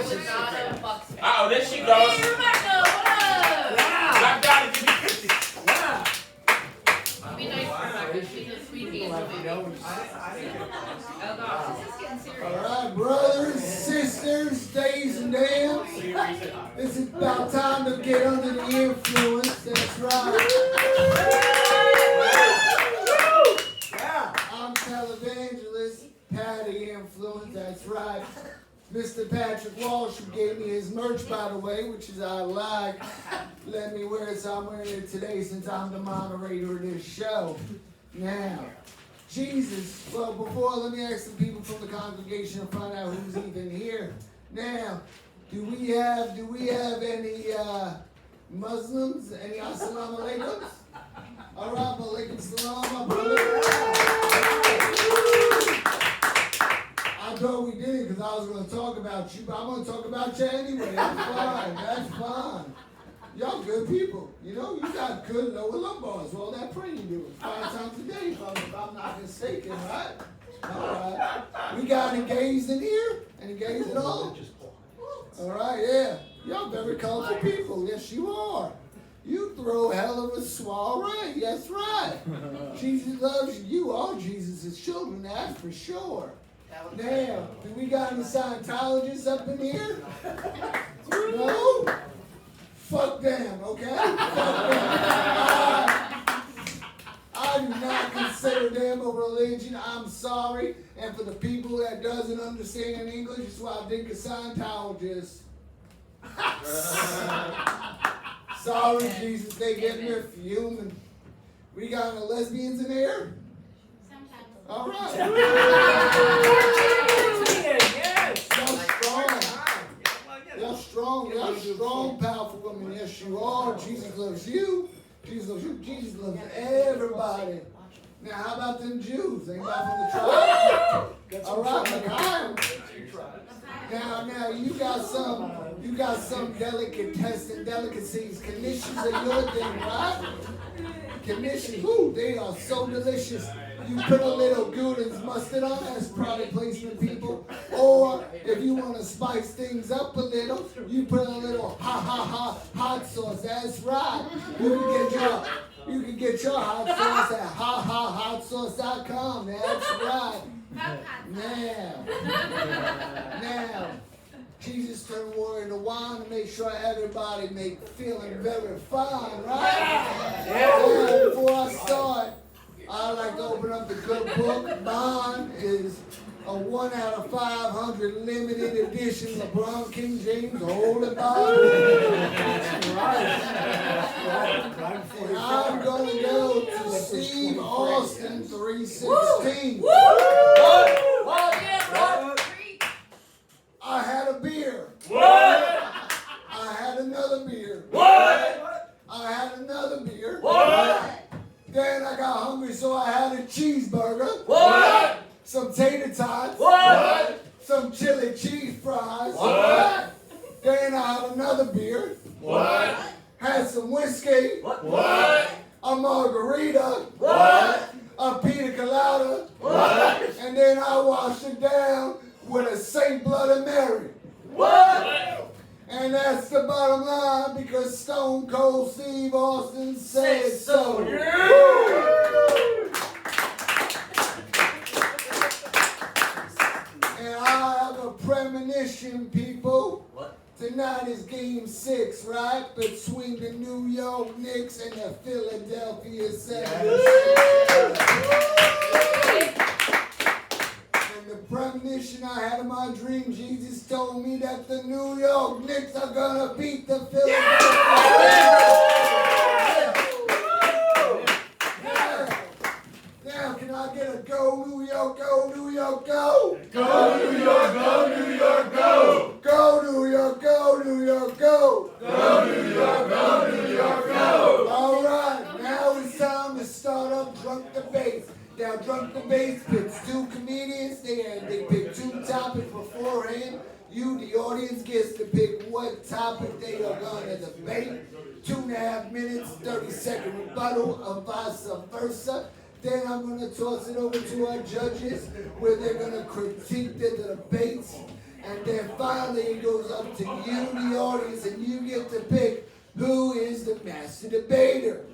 was not a Bucks fan. Uh-oh, there she goes. Hey, Rebecca, what up? Yeah. Drop down and give me 50. Yeah. Be nice to Rebecca. She's a sweet angel baby. Oh gosh, this is getting serious. All right, brothers, sisters, days and dams. This is about time to get under the influence. That's right. Yeah. I'm televangelist, Patty Influence. That's right. Mr. Patrick Walsh, who gave me his merch, by the way, which is I like. Let me wear it, so I'm wearing it today since I'm the moderator of this show. Now, Jesus, well, before, let me ask some people from the congregation and find out who's even here. Now, do we have any Muslims? Any assalamu alaikum? All right, alaikum salam, my brother. I thought we did it because I was going to talk about you, but I'm going to talk about you anyway. That's fine. That's fine. Y'all good people. You know, you got good lower lumbars. Well, that praying you do 5 times a day, if I'm not mistaken, right? All right. We got any gays in here? Any gays at all? All right, yeah. Y'all very colorful people. Yes, you are. You throw hell of a soiree. That's right. Jesus loves you. You are Jesus' children, that's for sure. Now, do we got any Scientologists up in here? No? Fuck them, okay? Fuck them. I do not consider them a religion. I'm sorry. And for the people that doesn't understand English, that's why I think of Scientologists. Sorry, Jesus, they get me fuming. We got any lesbians in here? All right. Y'all strong. Y'all strong, powerful women. Yes, you are. Jesus loves you. Jesus loves you. Jesus loves everybody. Now, how about them Jews? Anybody from the tribe? All right, Mikhail. Now, you got some delicacies. Knishes are your thing, right? Knishes, ooh, they are so delicious. You put a little Gouda's mustard on, that's product placement, people. Or if you want to spice things up a little, you put a little hot sauce. That's right. You can get your hot sauce at hotsauce.com. That's right. Now, Jesus turned water into wine to make sure everybody feeling very fine, right? Yeah. Before I start, I'd like to open up the good book. Mine is a 1 out of 500 limited edition LeBron King James Holy Bible. And I'm going to go to Steve Austin 3:16. I had a beer. What? I had another beer. What? I had another beer. What? Then I got hungry, so I had a cheeseburger. What? Some tater tots. What? Some chili cheese fries. What? Then I had another beer. What? Had some whiskey. What? A margarita. What? A pina colada. What? And then I washed it down with a St. Bloody Mary. What? And that's the bottom line because Stone Cold Steve Austin said so. And I have a premonition, people. What? Tonight is game 6, right? Between the New York Knicks and the Philadelphia 76ers. And the premonition I had in my dream, Jesus told me that the New York Knicks are gonna beat the Philadelphia. Now, can I get a go, New York, go, New York, go? Go, New York, go, New York, go! Go, New York, go, New York, go! Go, New York, go, New York, go! All right, now it's time to start up Drunk the Bass. Now, Drunk the Bass picks 2 comedians. They pick 2 topics beforehand. You, the audience, gets to pick what topic they are going to debate. 2.5 minutes, 30-second rebuttal, or vice versa. Then I'm going to toss it over to our judges where they're going to critique the debates. And then finally it goes up to you, the audience, and you get to pick who is the master debater.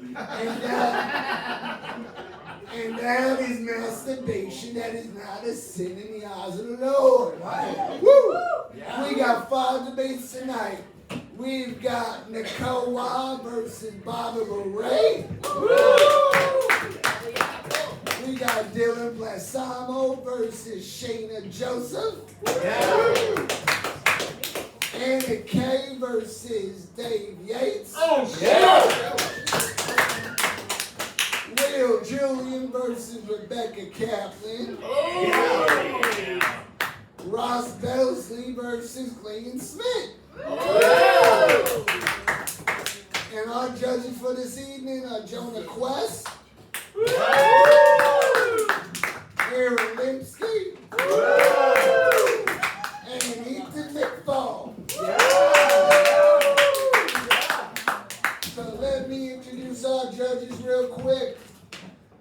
And that is masturbation. That is not a sin in the eyes of the Lord. Right? Woo! Yeah. We got 5 debates tonight. We've got Nicole versus Bobby Ray. We got Dylan Blasamo versus Shayna Joseph. Yeah. Anna Kay versus Dave Yates. Oh, yeah. Will Julian versus Rebecca Kaplan. Oh, yeah. Ross Belsley versus Clayton Smith. Oh. And our judges for this evening are Jonah Quest, Aaron Linsky, and Ethan McFall. So let me introduce our judges real quick.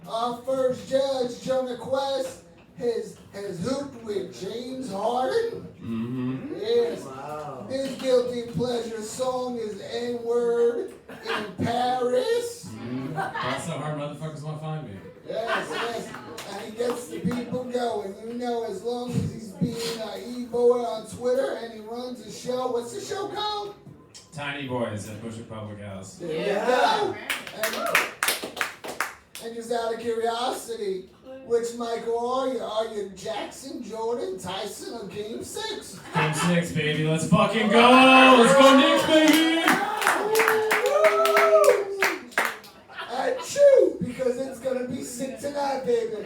Our first judge, Jonah Quest, has hooped with James Harden. Mm-hmm. Yes. Wow. His guilty pleasure song is N-Word in Paris. Mm-hmm. That's how hard motherfuckers want to find me. Yes. And he gets the people going. You know, as long as he's being an e-boy on Twitter and he runs a show. What's the show called? Tiny Boys at Bushwick Public House. There you go. And just out of curiosity, which Michael are you? Are you Jackson, Jordan, Tyson, or Game 6? Game 6, baby. Let's fucking go. Let's go Knicks, baby. Achoo, because it's going to be sick tonight, baby.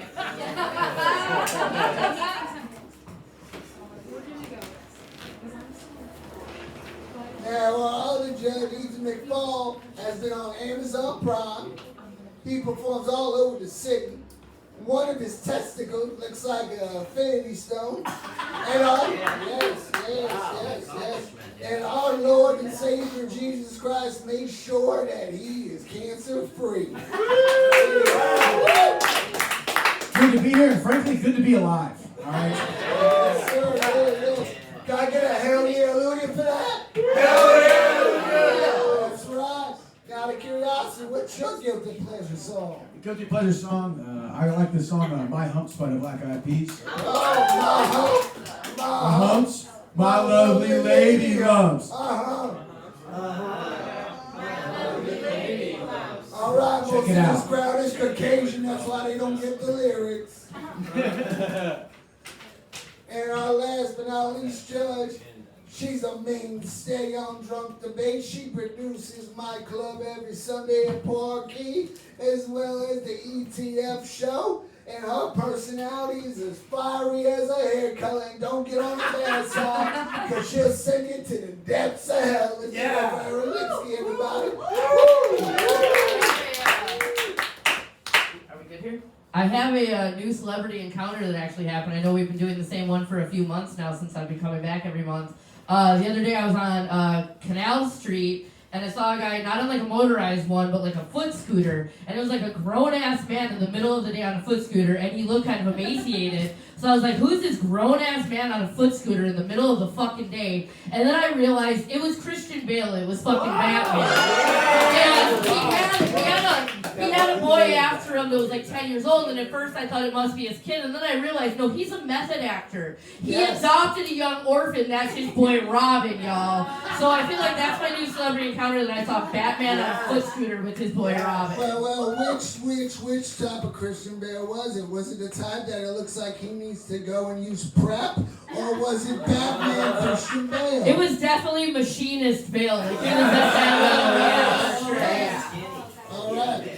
Now, our other judge, Ethan McFall, has been on Amazon Prime. He performs all over the city. One of his testicles looks like a infinity stone. And yes. And our Lord and Savior Jesus Christ made sure that he is cancer free. Good to be here, and frankly, good to be alive. All right. Yes, sir. Yes. Can I get a hell yeah, hallelujah for that? Hell yeah. That's right. Out of curiosity, what's your guilty pleasure song? The guilty pleasure song, I like the song My Humps by the Black Eyed Peas. Oh, my humps, my lovely lady humps. All right, most of Check it out. this crowd is Caucasian, that's why they don't get the lyrics. And our last but not least judge, she's a mainstay on Drunk Debate. She produces my club every Sunday at Parkey, as well as the ETF show. And her personality is as fiery as her hair color. And don't get on the bad side, because she'll send you to the depths of hell. Let's give her Aaron Linsky, everybody. Are we good here? I have a new celebrity encounter that actually happened. I know we've been doing the same one for a few months now since I've been coming back every month. The other day I was on Canal Street, and I saw a guy not on like a motorized one, but like a foot scooter. And it was like a grown-ass man in the middle of the day on a foot scooter, and he looked kind of emaciated. So I was like, who's this grown-ass man on a foot scooter in the middle of the fucking day? And then I realized it was Christian Bale. It was fucking Batman. And he had a boy after him that was like 10 years old, and at first I thought it must be his kid, and then I realized, no, he's a method actor. He adopted a young orphan. That's his boy Robin, y'all. So I feel like that's my new celebrity encounter, that I saw Batman on a foot scooter with his boy Robin. Well, which type of Christian Bale was it? Was it the type that it looks like he needs to go and use prep, or was it Batman Christian Bale? It was definitely Machinist Bale. Like, he was that All right.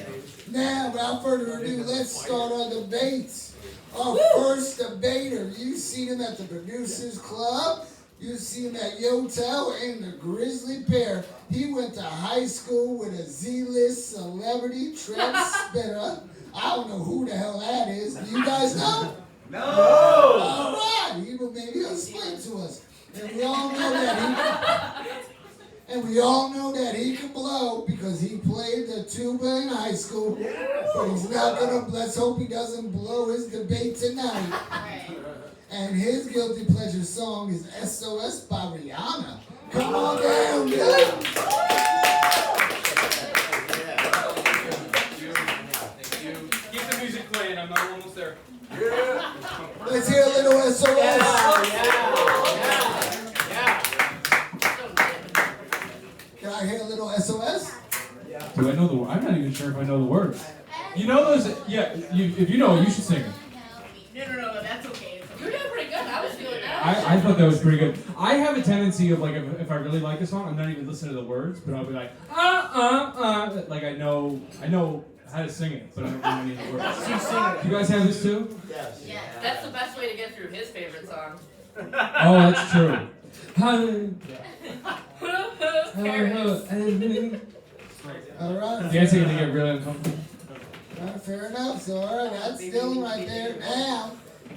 Now, without further ado, let's start our debates. Our first debater, you see him at the Producers Club. You see him at Yotel and the Grizzly Bear. He went to high school with a Z-list celebrity Trent Spitter. I don't know who the hell that is. Do you guys know? No. All right. Maybe he'll explain to us. And we all know that he can blow because he played the tuba in high school. But he's not gonna. Let's hope he doesn't blow his debate tonight. And his guilty pleasure song is SOS by Rihanna. Come on down, Billy. Keep the music playing. I'm almost there. Let's hear a little SOS. Can I hear a little SOS? Do I know the word? I'm not even sure if I know the words. You know those? Yeah. If you know it, you should sing it. No, that's okay. You're doing pretty good. I was feeling that. I thought that was pretty good. I have a tendency of like if I really like a song, I'm not even listening to the words, but I'll be like like I know how to sing it, but I don't know any of the words. You guys have this too? Yes. Yeah, that's the best way to get through his favorite song. Oh, that's true. All right. Dancing to get really uncomfortable. All right, fair enough. So, all right, that's Dylan right there. Now,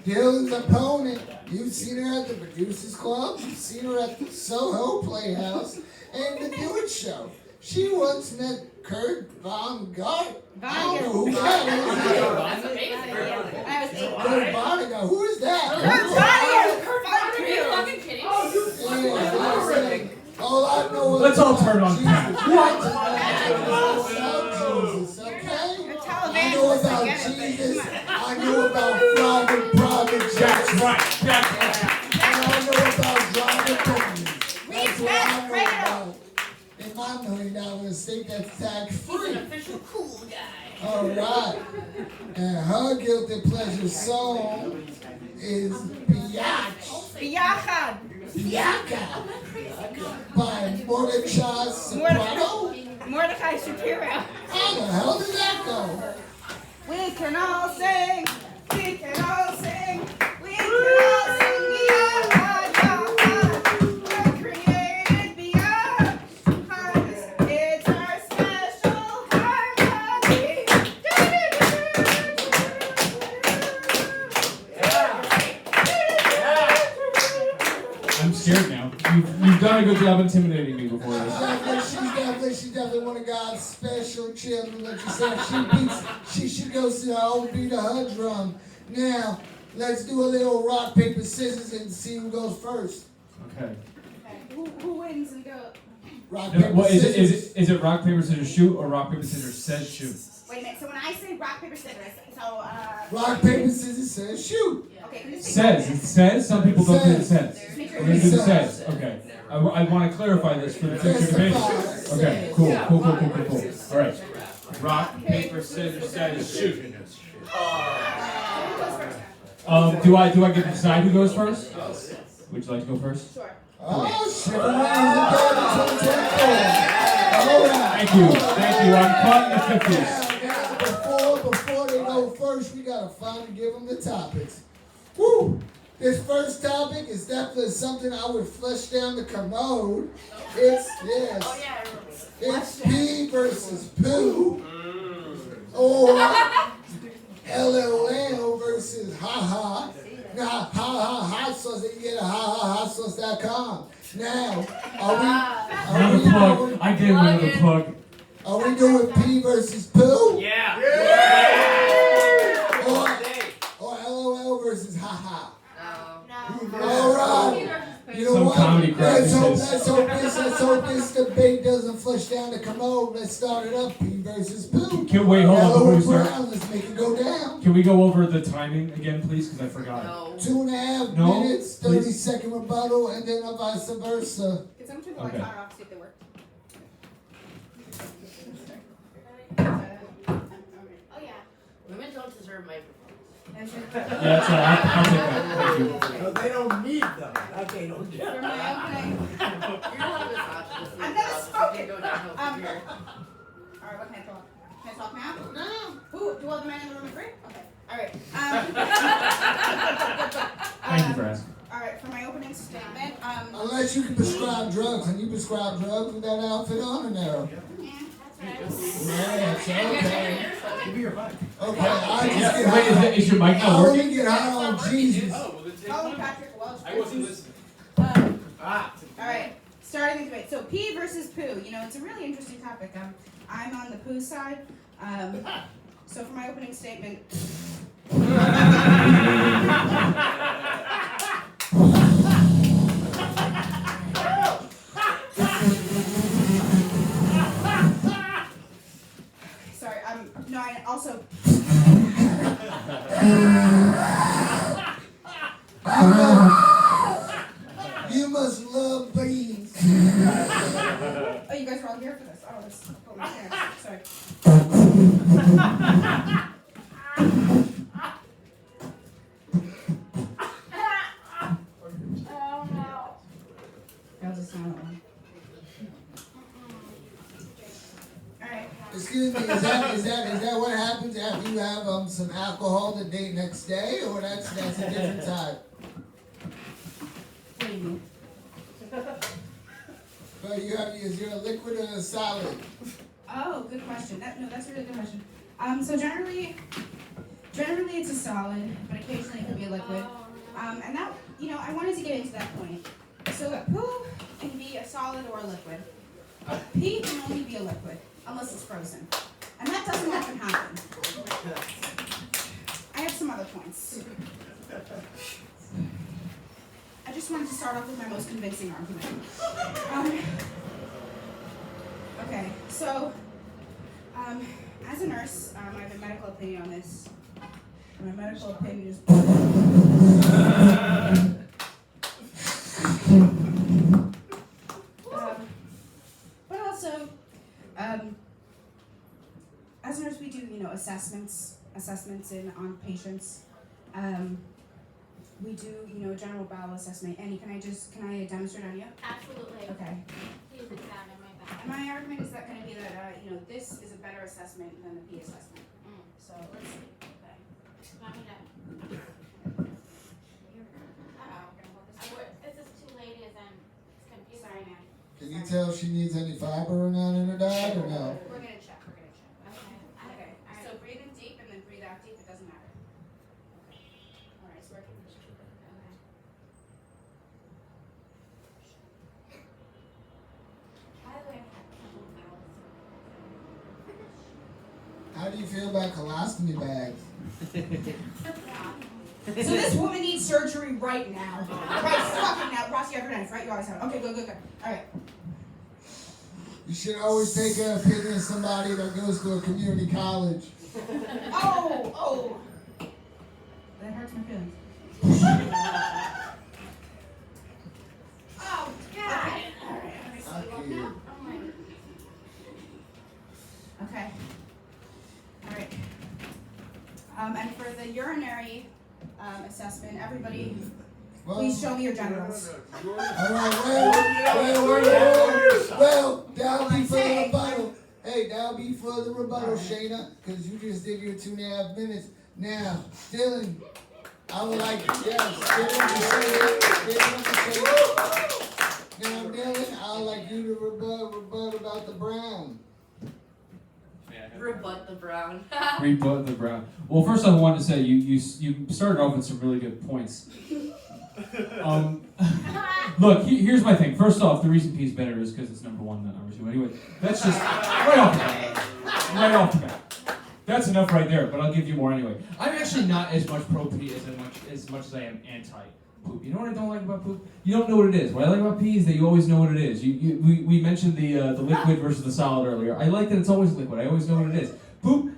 Dylan's opponent. You've seen her at the Producers Club. You've seen her at the Soho Playhouse and the Dewitt Show. She once met Kurt Von Gart. I don't know who that is. That's amazing. Kurt Vonnegut. Who is that? Are you fucking kidding me? All I know is Let's all turn on Pat. What? Jesus, okay? I know about Jesus. I know about private jets. That's right. That's right. And I know about driving companies. That's what I know about. In my $1 million estate, that's tax He's free. an official cool guy. All right. And her guilty pleasure song is Biatch. Bianca by Mordecai Soprano. Mordecai Shapiro. How the hell did that go? We can all sing. We can all sing. We can all sing beyond God. We're created beyond harmony. It's our special harmony. I'm scared now. You've done a good job intimidating me before this. She's definitely one of God's special children. Like you said, she should go see her old beat of her drum. Now, let's do a little rock, paper, scissors and see who goes first. Okay. Who wins and go? Rock, No, paper, what, scissors. is it rock, paper, scissors, shoot, or rock, paper, scissors, says shoot? Wait a minute. So when I say rock, paper, scissors, Rock, paper, scissors, says shoot. Okay. Who's Says. It says. Some people don't do the says. Make sure We're going to do the Says. says. Okay. I want to clarify this for the future Testify. debate. Okay. Cool. All right. Rock, paper, scissors, says shoot. who goes first? Do I get to decide who goes first? Would you like to go first? Sure. Oh, shit. All right. Thank you. I'm caught in the 50s. Now, before they go first, we gotta finally give them the topics. Woo! This first topic is definitely something I would flush down the commode. It's it's P versus poo, or LOL versus haha. Now, hot sauce, you get a hotsauce.com. Now, Another plug. I gave him another plug. are we doing P versus poo? Yeah. Or LOL versus haha? No. All right. You know Some what? comedy crap Let's hope, is- let's hope this debate doesn't flush down the commode. Let's start it up. P versus poo. Wait, hold on before Yellow we and start. brown. Let's make it go down. Can we go over the timing again, please? Because I forgot. No. 2.5 No, minutes, please. 30-second rebuttal, and then a vice versa. Can someone turn the Okay. lights on or off to see if they work? Oh yeah. Women don't deserve microphones. Yeah, that's all right. I'll take that. Thank you. No, they don't need them. That they don't do. For my opening. You're one of the options. I'm not spoken. Go downhill from here. Alright, what can I talk? Can I talk now? No. Who? Do all the men in the room agree? Okay. Alright. Thank you for asking. Alright, for my opening statement, Unless you can prescribe drugs. Can you prescribe drugs with that outfit on or no? Yeah, it's okay. Give me your mic. Okay, I just get Wait, high. is your mic I not working? only get high on Jesus. Colin Patrick Welch. I wasn't listening. Alright, starting the debate. So pee versus poo. You know, it's a really interesting topic. I'm on the poo side. So for my opening statement. all here for this. Oh, this. Oh, my gosh. Sorry. Oh no. I'll just sign that one. All right. Excuse me, is that what happens after you have some alcohol the day next day, or that's a different type? What do you mean? But is there a liquid or a solid? Oh, good question. That's a really good question. So generally it's a solid, but occasionally it can be a liquid. And that, I wanted to get into that point. So a poo can be a solid or a liquid. Pee can only be a liquid, unless it's frozen. And that doesn't often happen. I have some other points. I just wanted to start off with my most convincing argument. Okay, so as a nurse, I have a medical opinion on this. My medical opinion is. But also, as a nurse, we do assessments on patients. We do a general bowel assessment. Annie, can I demonstrate on you? Absolutely. Okay. Please examine my back. And my argument is that going to be that this is a better assessment than the pee assessment. So let's see. Okay. Want me to? Is this too late? Is it's confusing. Sorry, man. Can you tell if she needs any fiber or not in her diet, or no? We're gonna check. Okay. Okay. All right. So breathe in deep and then breathe out deep. It doesn't matter. Okay. All right. So we're gonna. Okay. By the way, I've had trouble bowels. How do you feel about colostomy bags? So this woman needs surgery right now. Right fucking now. Ross, you have your knife, right? You always have it. Okay, good. All right. You should always take an opinion of somebody that goes to a community college. Oh. That hurts my feelings. Oh, God. Okay. All right. I Well, kid. now, oh my. Okay. All right. And for the urinary assessment, everybody, please show me your genitals. All right, well, that'll be for the rebuttal. Hey, that'll be for the rebuttal, Shayna, because you just did your 2.5 minutes. Now, Dylan, I would like, yes, Now, Dylan, I would like you to rebut about the brown. Rebut the brown. Rebut the brown. Well, first I wanted to say you started off with some really good points. Look, here's my thing. First off, the reason P is better is because it's number one, not number two. Anyway, that's just right off the bat. Right off the bat. That's enough right there. But I'll give you more anyway. I'm actually not as much pro P as much as I am anti poop. You know what I don't like about poop? You don't know what it is. What I like about pee is that you always know what it is. We mentioned the liquid versus the solid earlier. I like that it's always liquid. I always know what it is. Poop,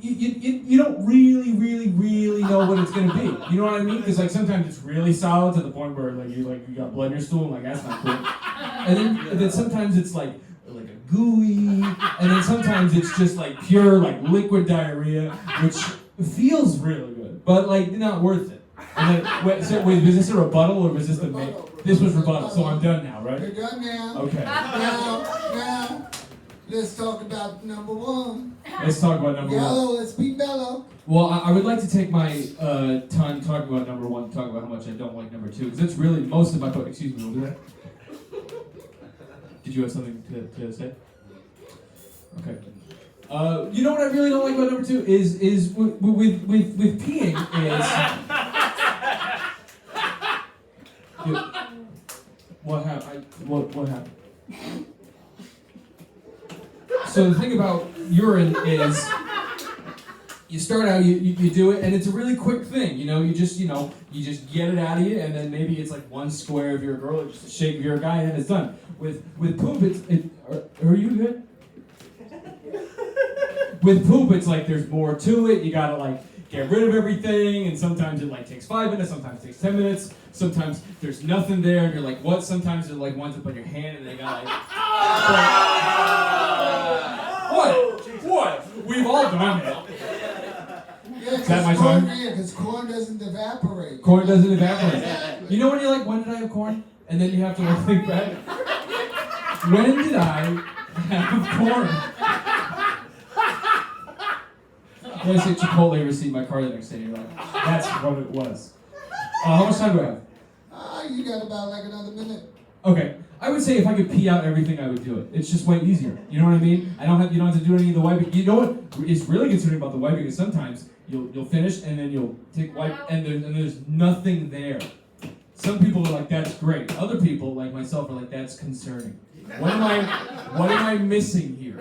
you don't really know what it's gonna be. You know what I mean? Because like sometimes it's really solid to the point where you got blood in your stool. Like that's not cool. And then sometimes it's like a gooey, and then sometimes it's just like pure like liquid diarrhea, which feels really good, but like not worth it. And then, wait, was this a rebuttal or was this the main? This was rebuttal, so I'm done now, right? You're done now. Okay. Now, let's talk about number one. Let's talk about number one. Yellow, let's be mellow. Well, I would like to take my time talking about number one, talk about how much I don't like number two, because that's really most of my book. Excuse me, what was that? Did you have something to say? Okay. You know what I really don't like about number two is with peeing is. What happened? What happened? So the thing about urine is, you start out, you do it, and it's a really quick thing. You just get it out of you, and then maybe it's like one square if you're a girl, or just a shake if you're a guy, and then it's done. With poop, are you good? With poop, it's like there's more to it. You gotta like get rid of everything, and sometimes it like takes 5 minutes, sometimes it takes 10 minutes, sometimes there's nothing there, and you're like, what? Sometimes it like winds up on your hand, and they got like, what? We've all done it. Yeah, Is that my time? Yeah, because corn doesn't evaporate. Corn doesn't evaporate. You know when you're like, when did I have corn? And then you have to like think back. When did I have corn? When I say Chipotle receipt in my car the next day, you're like, that's what it was. How much time do I have? You got about like another minute. Okay, I would say if I could pee out everything, I would do it. It's just way easier. You know what I mean? You don't have to do any of the wiping. You know what is really concerning about the wiping is sometimes you'll finish and then you'll take wipe and there's nothing there. Some people are like, that's great. Other people, like myself, are like, that's concerning. What am I missing here?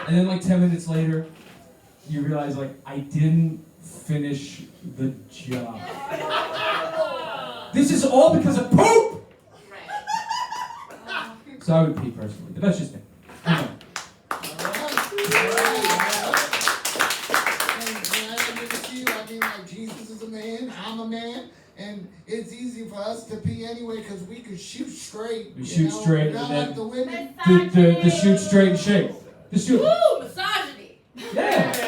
And then like 10 minutes later, you realize like I didn't finish the job. This is all because of poop! So I would pee personally, but that's just me. Okay. Jesus is a man, I'm a man, and it's easy for us to pee anyway because we can shoot straight. We shoot straight, not and like then the women. the shoot straight and shake. The shoot. Woo! Misogyny! Yeah.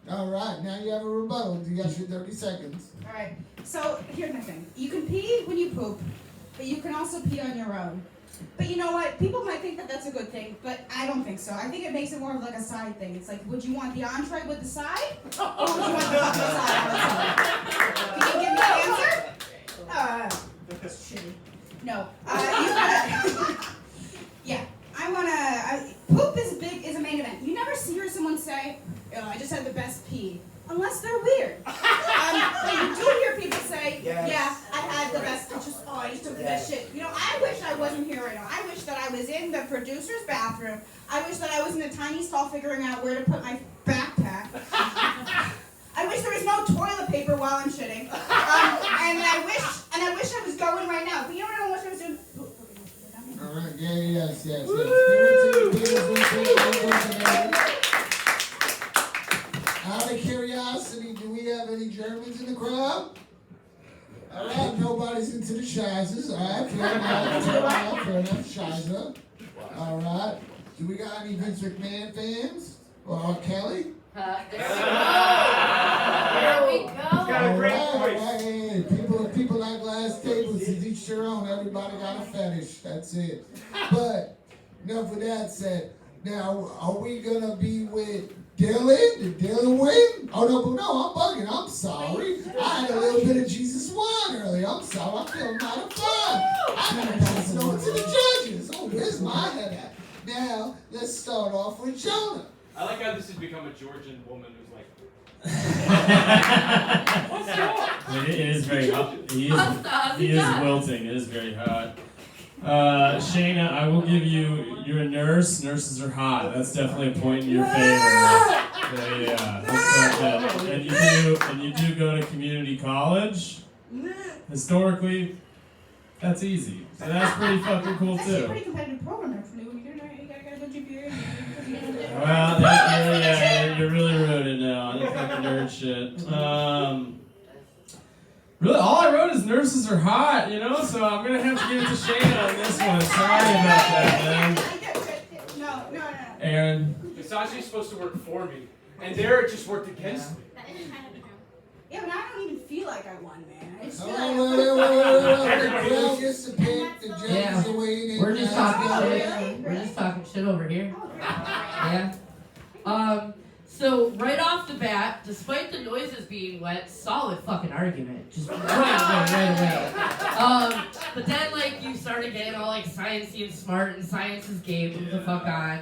All right, now you have a rebuttal. You got your 30 seconds. All right. So here's my thing. You can pee when you poop, but you can also pee on your own. But you know what? People might think that that's a good thing, but I don't think so. I think it makes it more of like a side thing. It's like, would you want the entree with the side, or would you want the fucking side on the side? Can you give me an answer? That's shitty. No. You gotta. Yeah. Poop is a main event. You never hear someone say, "Oh, I just had the best pee," unless they're weird. But you do hear people say, Yes. "Yeah, I had the best. I just took the best shit." You know, I wish I wasn't here right now. I wish that I was in the producer's bathroom. I wish that I was in a tiny stall figuring out where to put my backpack. I wish there was no toilet paper while I'm shitting. And I wish I was going right now. But you know what I wish I was doing? All right, yes. Out of curiosity, do we have any Germans in the crowd? All right, nobody's into the Shizers. All right, fair enough, Shizer. All right, do we got any Vince McMahon fans? Or R. Kelly? There we go. Got a great All voice. right, hey, people like glass tables, is each their own. Everybody got a fetish, that's it. But enough with that said. Now, are we gonna be with Dylan? Did Dylan win? Oh no, I'm bugging. I'm sorry. I had a little bit of Jesus wine earlier. I'm sorry. I'm feeling out of fun. I'm gonna pass it on to the judges. Oh, where's my head at? Now, let's start off with Jonah. I like how this has become a Georgian woman who's like, It is very hot. He is wilting. It is very hot. Shayna, I will give you. You're a nurse. Nurses are hot. That's definitely a point in your favor. Yeah. And you do go to community college. Historically, that's easy. So that's pretty fucking cool That's a too. pretty competitive program, actually. You gotta get a good GPA. Well, you're really rude now. You fucking nerd shit. Really, all I wrote is nurses are hot, you know, so I'm gonna have to give it to Shayna on this one. Sorry about that, man. No. Aaron. Versace's supposed to work for me, and there it just worked against me. That is kind of true. Yeah, but I don't even feel like I won, man. I just Oh, feel wait. The crowd gets to pick. The judges Yeah. are waiting. We're just talking Oh, shit. really? We're just talking shit over here. Oh, great. Yeah. So right off the bat, despite the noises being wet, solid fucking argument. Just right away. But then like you started getting all like sciencey and smart and science is gay, move the fuck on.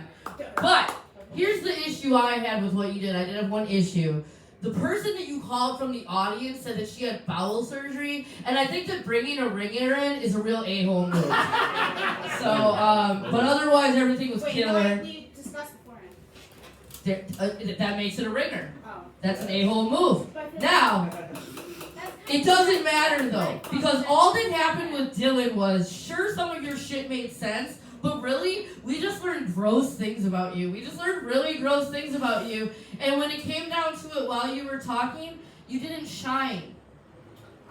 But here's the issue I had with what you did. I did have one issue. The person that you called from the audience said that she had bowel surgery, and I think that bringing a ringer in is a real a-hole move. So, but otherwise everything was Wait, killer. we discussed beforehand. That makes it a ringer. Oh. That's an a-hole move. But Now, that's kind it doesn't matter though, because all that happened with Dylan was, sure, some of your shit made sense, but But really, we just learned gross things about you. We just learned really gross things about you. And when it came down to it while you were talking, you didn't shine.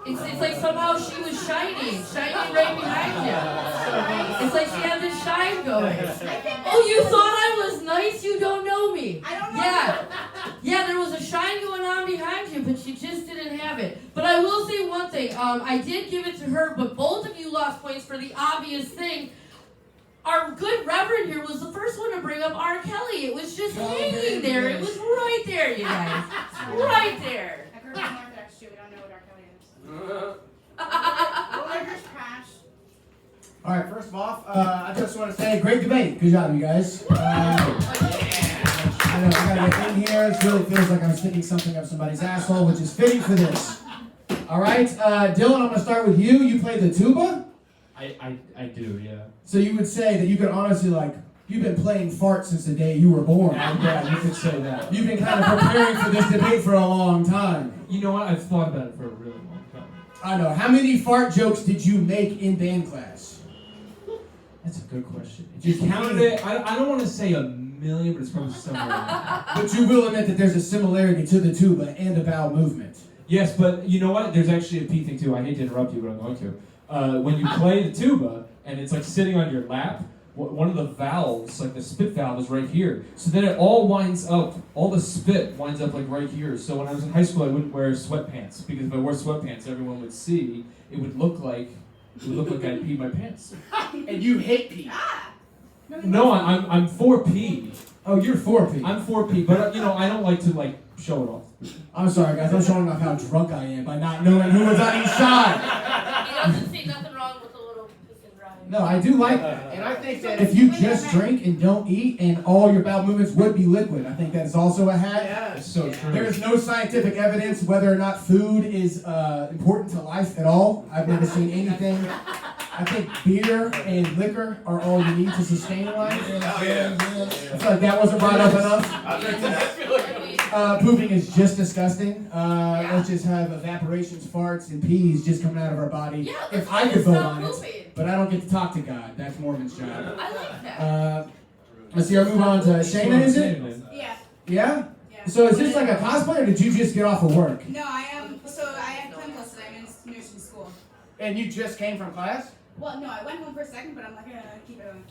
It's like somehow she was shining right behind you. It's like she had this shine going. Oh, you thought I was nice? You don't know me. I don't know. Yeah, there was a shine going on behind you, but you just didn't have it. But I will say one thing. I did give it to her, but both of you lost points for the obvious thing. Our good reverend here was the first one to bring up R. Kelly. It was just hanging there. It was right there, you guys. Right there. I grew up in Orthodox Jew. We don't know what R. Kelly is. Well, they're just trash. All right, first off, I just want to say, great debate. Good job, you guys. I know, I gotta get in here. It really feels like I'm sticking something up somebody's asshole, which is fitting for this. All right, Dylan, I'm gonna start with you. You play the tuba? I do, yeah. So you would say that you could honestly, like, you've been playing fart since the day you were born. Yeah, you could say that. You've been kind of preparing for this debate for a long time. You know what? I've thought about it for a really long time. I know. How many fart jokes did you make in band class? That's a good question. If you counted it, I don't want to say a million, but it's probably somewhere in there. But you will admit that there's a similarity to the tuba and the bowel movement. Yes, but you know what? There's actually a P thing too. I hate to interrupt you, but I'm going to. When you play the tuba, and it's like sitting on your lap, one of the valves, like the spit valve, is right here. So then it all winds up, all the spit winds up like right here. So when I was in high school, I wouldn't wear sweatpants, because if I wore sweatpants, everyone would see. It would look like I peed my pants. And you hate pee. No, I'm 4P. Oh, you're 4P. I'm 4P, but I don't like to like show it off. I'm sorry, guys. I'm showing off how drunk I am by not knowing who was on each side. He doesn't see nothing wrong with a little piss and dry. No, I do like that. And I think that If you just drink and don't eat, and all your bowel movements would be liquid, I think that is also a hack. It's so true. There is no scientific evidence whether or not food is important to life at all. I've never seen anything. I think beer and liquor are all you need to sustain life. I feel like that wasn't brought up enough. Pooping is just disgusting. Let's just have evaporations, farts, and peas just coming out of our body. Yeah, If let's I could stop vote on pooping. it, but I don't get to talk to God. That's Mormon's job. I like that. Let's see. I'll move on to Shayna. Is it? Yeah. Yeah. Yeah. So is this like a cosplay, or did you just get off of work? No, I am. So I have clinical today. I'm in nursing school. And you just came from class? Well, no, I went home for a second, but I'm like, keep it going.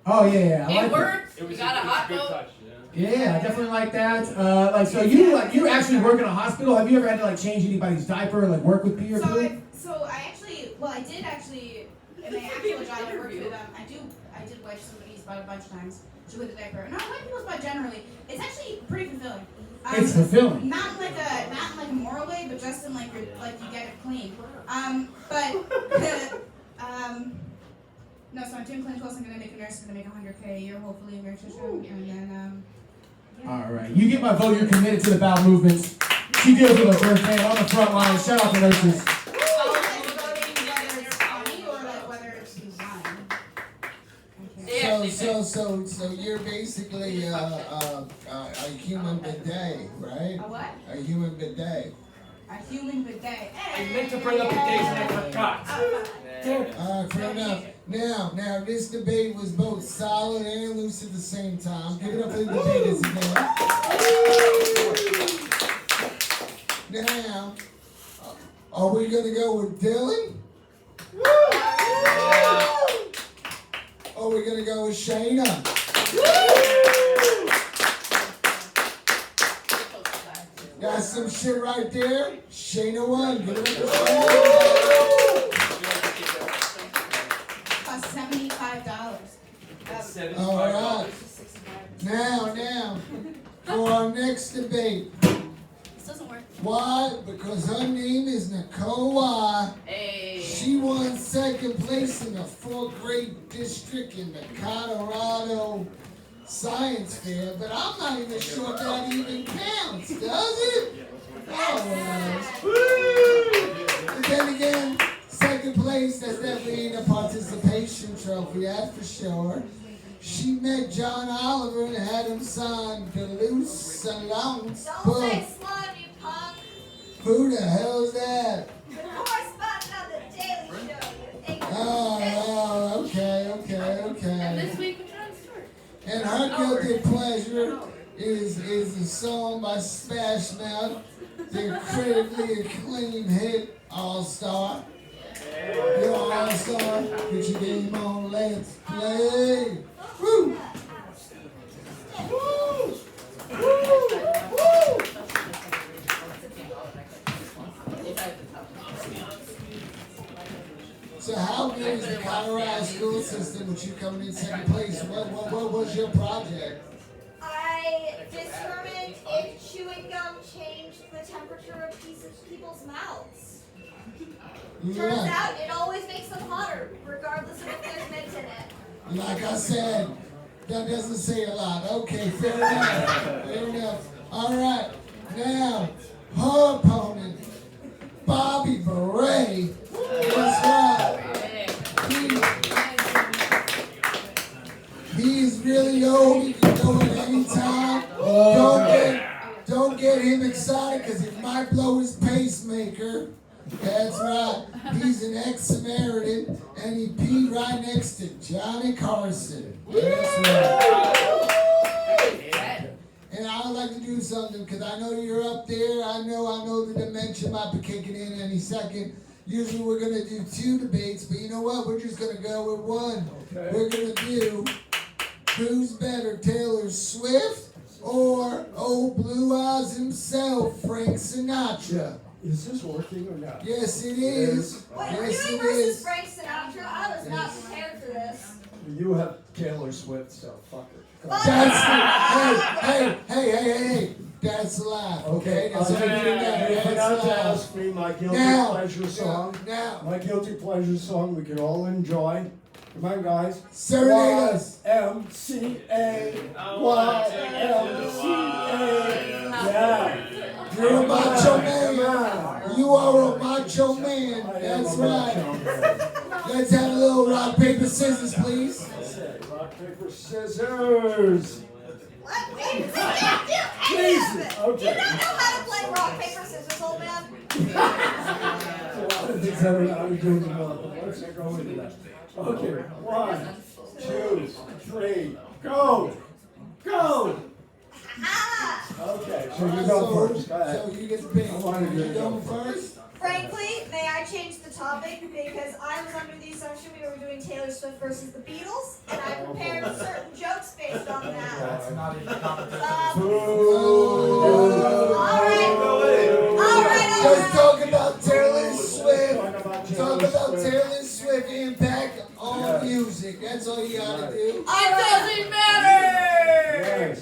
Oh yeah, I It like that. worked. We got a hot boat. Yeah, I definitely like that. So you actually work in a hospital. Have you ever had to like change anybody's diaper, or like work with pee or food? I did actually, in my actual job, I worked with I did wipe somebody's butt a bunch of times with a diaper. Not wipe people's butt generally. It's actually pretty fulfilling. It's fulfilling. Not in like a moral way, but just in like you get it clean. No, so I'm doing clinicals. I'm gonna make a nurse. I'm gonna make $100K a year, hopefully, a nutrition, and then All right, you get my vote. You're committed to the bowel movements. She deals with us firsthand on the front line. Shout out to nurses. So you're basically a human bidet, right? A what? A human bidet. A human bidet. I meant to bring up the days and I forgot. Alright, fair enough. Now, this debate was both solid and loose at the same time. Give it up for the debaters again. Now, are we gonna go with Dylan? Or are we gonna go with Shayna? Got some shit right there. Shayna won. Give it up for Shayna. $75. All right. Now, for our next debate. This doesn't work. Why? Because her name is Nicole Y. Hey. She won second place in the 4th grade district in the Colorado Science Fair, but I'm not even sure that even counts, does it? Oh, well. And then again, second place, that's definitely a participation trophy, that's for sure. She met John Oliver and had him sign Duluth Salon's book. Don't say slut, you punk. Who the hell's that? The correspondent of the Daily Show, you think. Oh, okay. And this guilty pleasure is a song by Smash Mouth, the critically acclaimed hit All Star. You're All Star, get your game on, let's play. Woo! Woo! Woo! Woo! So how good is the Colorado school system with you coming in second place? What was your project? I determined if chewing gum changed the temperature of people's mouths. Turns Yeah. out it always makes them hotter, regardless of if there's mint in it. Like I said, that doesn't say a lot. Okay, fair enough. Fair enough. All right. Now, her opponent, Bobby Beret. That's right. He's really old. He can go at any time. Don't get him excited because it might blow his pacemaker. That's right. He's an ex-Samaritan and he peed right next to Johnny Carson. That's right. And I would like to do something because I know you're up there. I know the dementia might be kicking in any second. Usually we're going to do 2 debates, but you know what? We're just going to go with 1. Okay. We're going to do who's better, Taylor Swift or old Blue Eyes himself, Frank Sinatra? Is this working or not? Yes, it is. Wait, we're Yes, doing it versus is. Frank Sinatra? I was not prepared for this. You have Taylor Swift, so fuck it. Hey, that's a lie. Okay, that's all you If you're not to That's ask me my guilty pleasure song, my guilty pleasure song we can all enjoy. Come on, guys. Serenade us. YMCA. Yeah. You're a macho man. Come on. You are a macho man. I am That's a macho right. man. Let's have a little rock, paper, scissors, please. Okay, rock, paper, scissors. What? Wait, we can't do any of it. Okay. You don't know how to play rock, paper, scissors, old man. So a lot of things I would do tomorrow, but let's not go into that. Okay, 1, 2, 3, go! Go! Ah! Okay, so you go first. Go ahead. So you get to pick. I wanted you to You go going first? Frankly, may I change the topic because I was under the assumption we were doing Taylor Swift versus the Beatles, and I prepared certain jokes based on that. That's not even competition. All right. Let's talk about Taylor Swift. Talk about Taylor Swift impact on music. That's all you gotta do. It doesn't matter! Yes.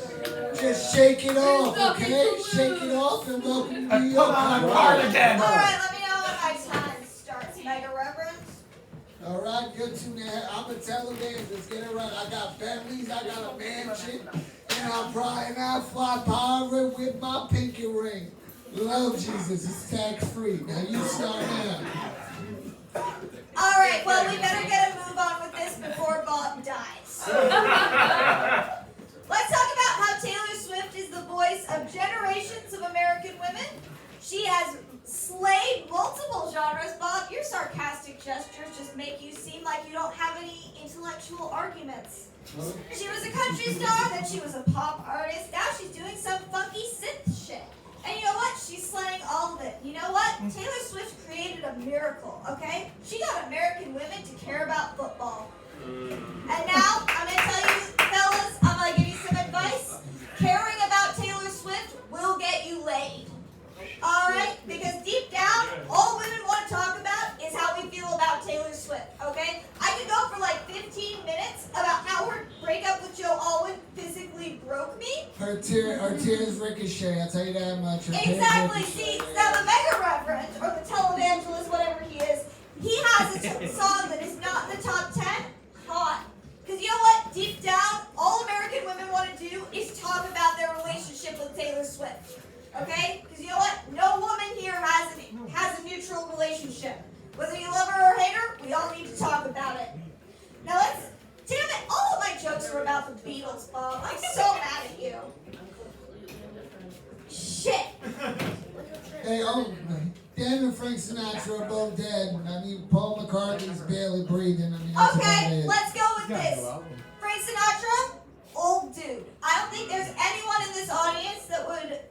Just shake it off, okay? Shake it off and welcome to New York. Come on, cardigan. All right, let me know when my time starts. Mega reverence. All right, good tune. I'm a televangelist. Let's get it right. I got Bentleys, I got a mansion, and I fly pirate with my pinky ring. Love Jesus, it's tax free. Now you start now. All right, well, we better get a move on with this before Bob dies. Let's talk about how Taylor Swift is the voice of generations of American women. She has slayed multiple genres. Bob, your sarcastic gestures just make you seem like you don't have any intellectual arguments. She was a country star, then she was a pop artist. Now she's doing some funky synth shit. And you know what? She's slaying all of it. You know what? Taylor Swift created a miracle, okay? She got American women to care about football. And now, I'm going to tell you, fellas, I'm going to give you some advice. Caring about Taylor Swift will get you laid. Alright? Because deep down, all women want to talk about is how we feel about Taylor Swift, okay? I could go for like 15 minutes about how her breakup with Joe Alwyn physically broke me. Her tears ricochet, I'll tell you that much. Her tears Exactly. ricochet. See, now the mega reverend, or the televangelist, whatever he is, he has a song that is not in the top 10. Hot. Because you know what? Deep down, all American women want to do is talk about their relationship with Taylor Swift. Okay? Because you know what? No woman here has a neutral relationship. Whether you love her or hate her, we all need to talk about it. Now let's... Damn it, all of my jokes are about the Beatles, Bob. I'm so mad at you. Shit. Hey, Dan and Frank Sinatra are both dead. I mean, Paul McCartney's barely breathing. I mean, that's about Okay, it. let's go with this. Frank Sinatra old dude. I don't think there's anyone in this audience that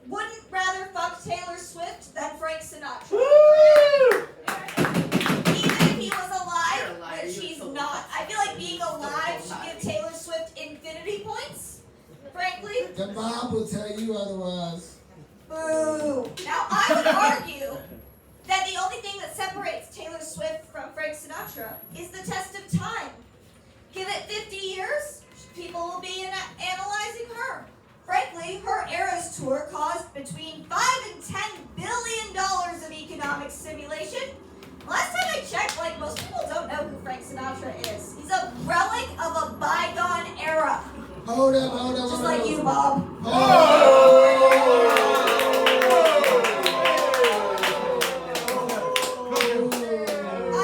wouldn't rather fuck Taylor Swift than Frank Sinatra. Even if he was alive, which he's not. I feel like being alive should give Taylor Swift infinity points, frankly. The mob will tell you otherwise. Boo. Now, I would argue that the only thing that separates Taylor Swift from Frank Sinatra is the test of time. Give it 50 years, people will be analyzing her. Frankly, her Eras tour caused between $5 and $10 billion of economic stimulation. Last time I checked, like, most people don't know who Frank Sinatra is. He's a relic of a bygone era. Hold up. Just like you, Bob. I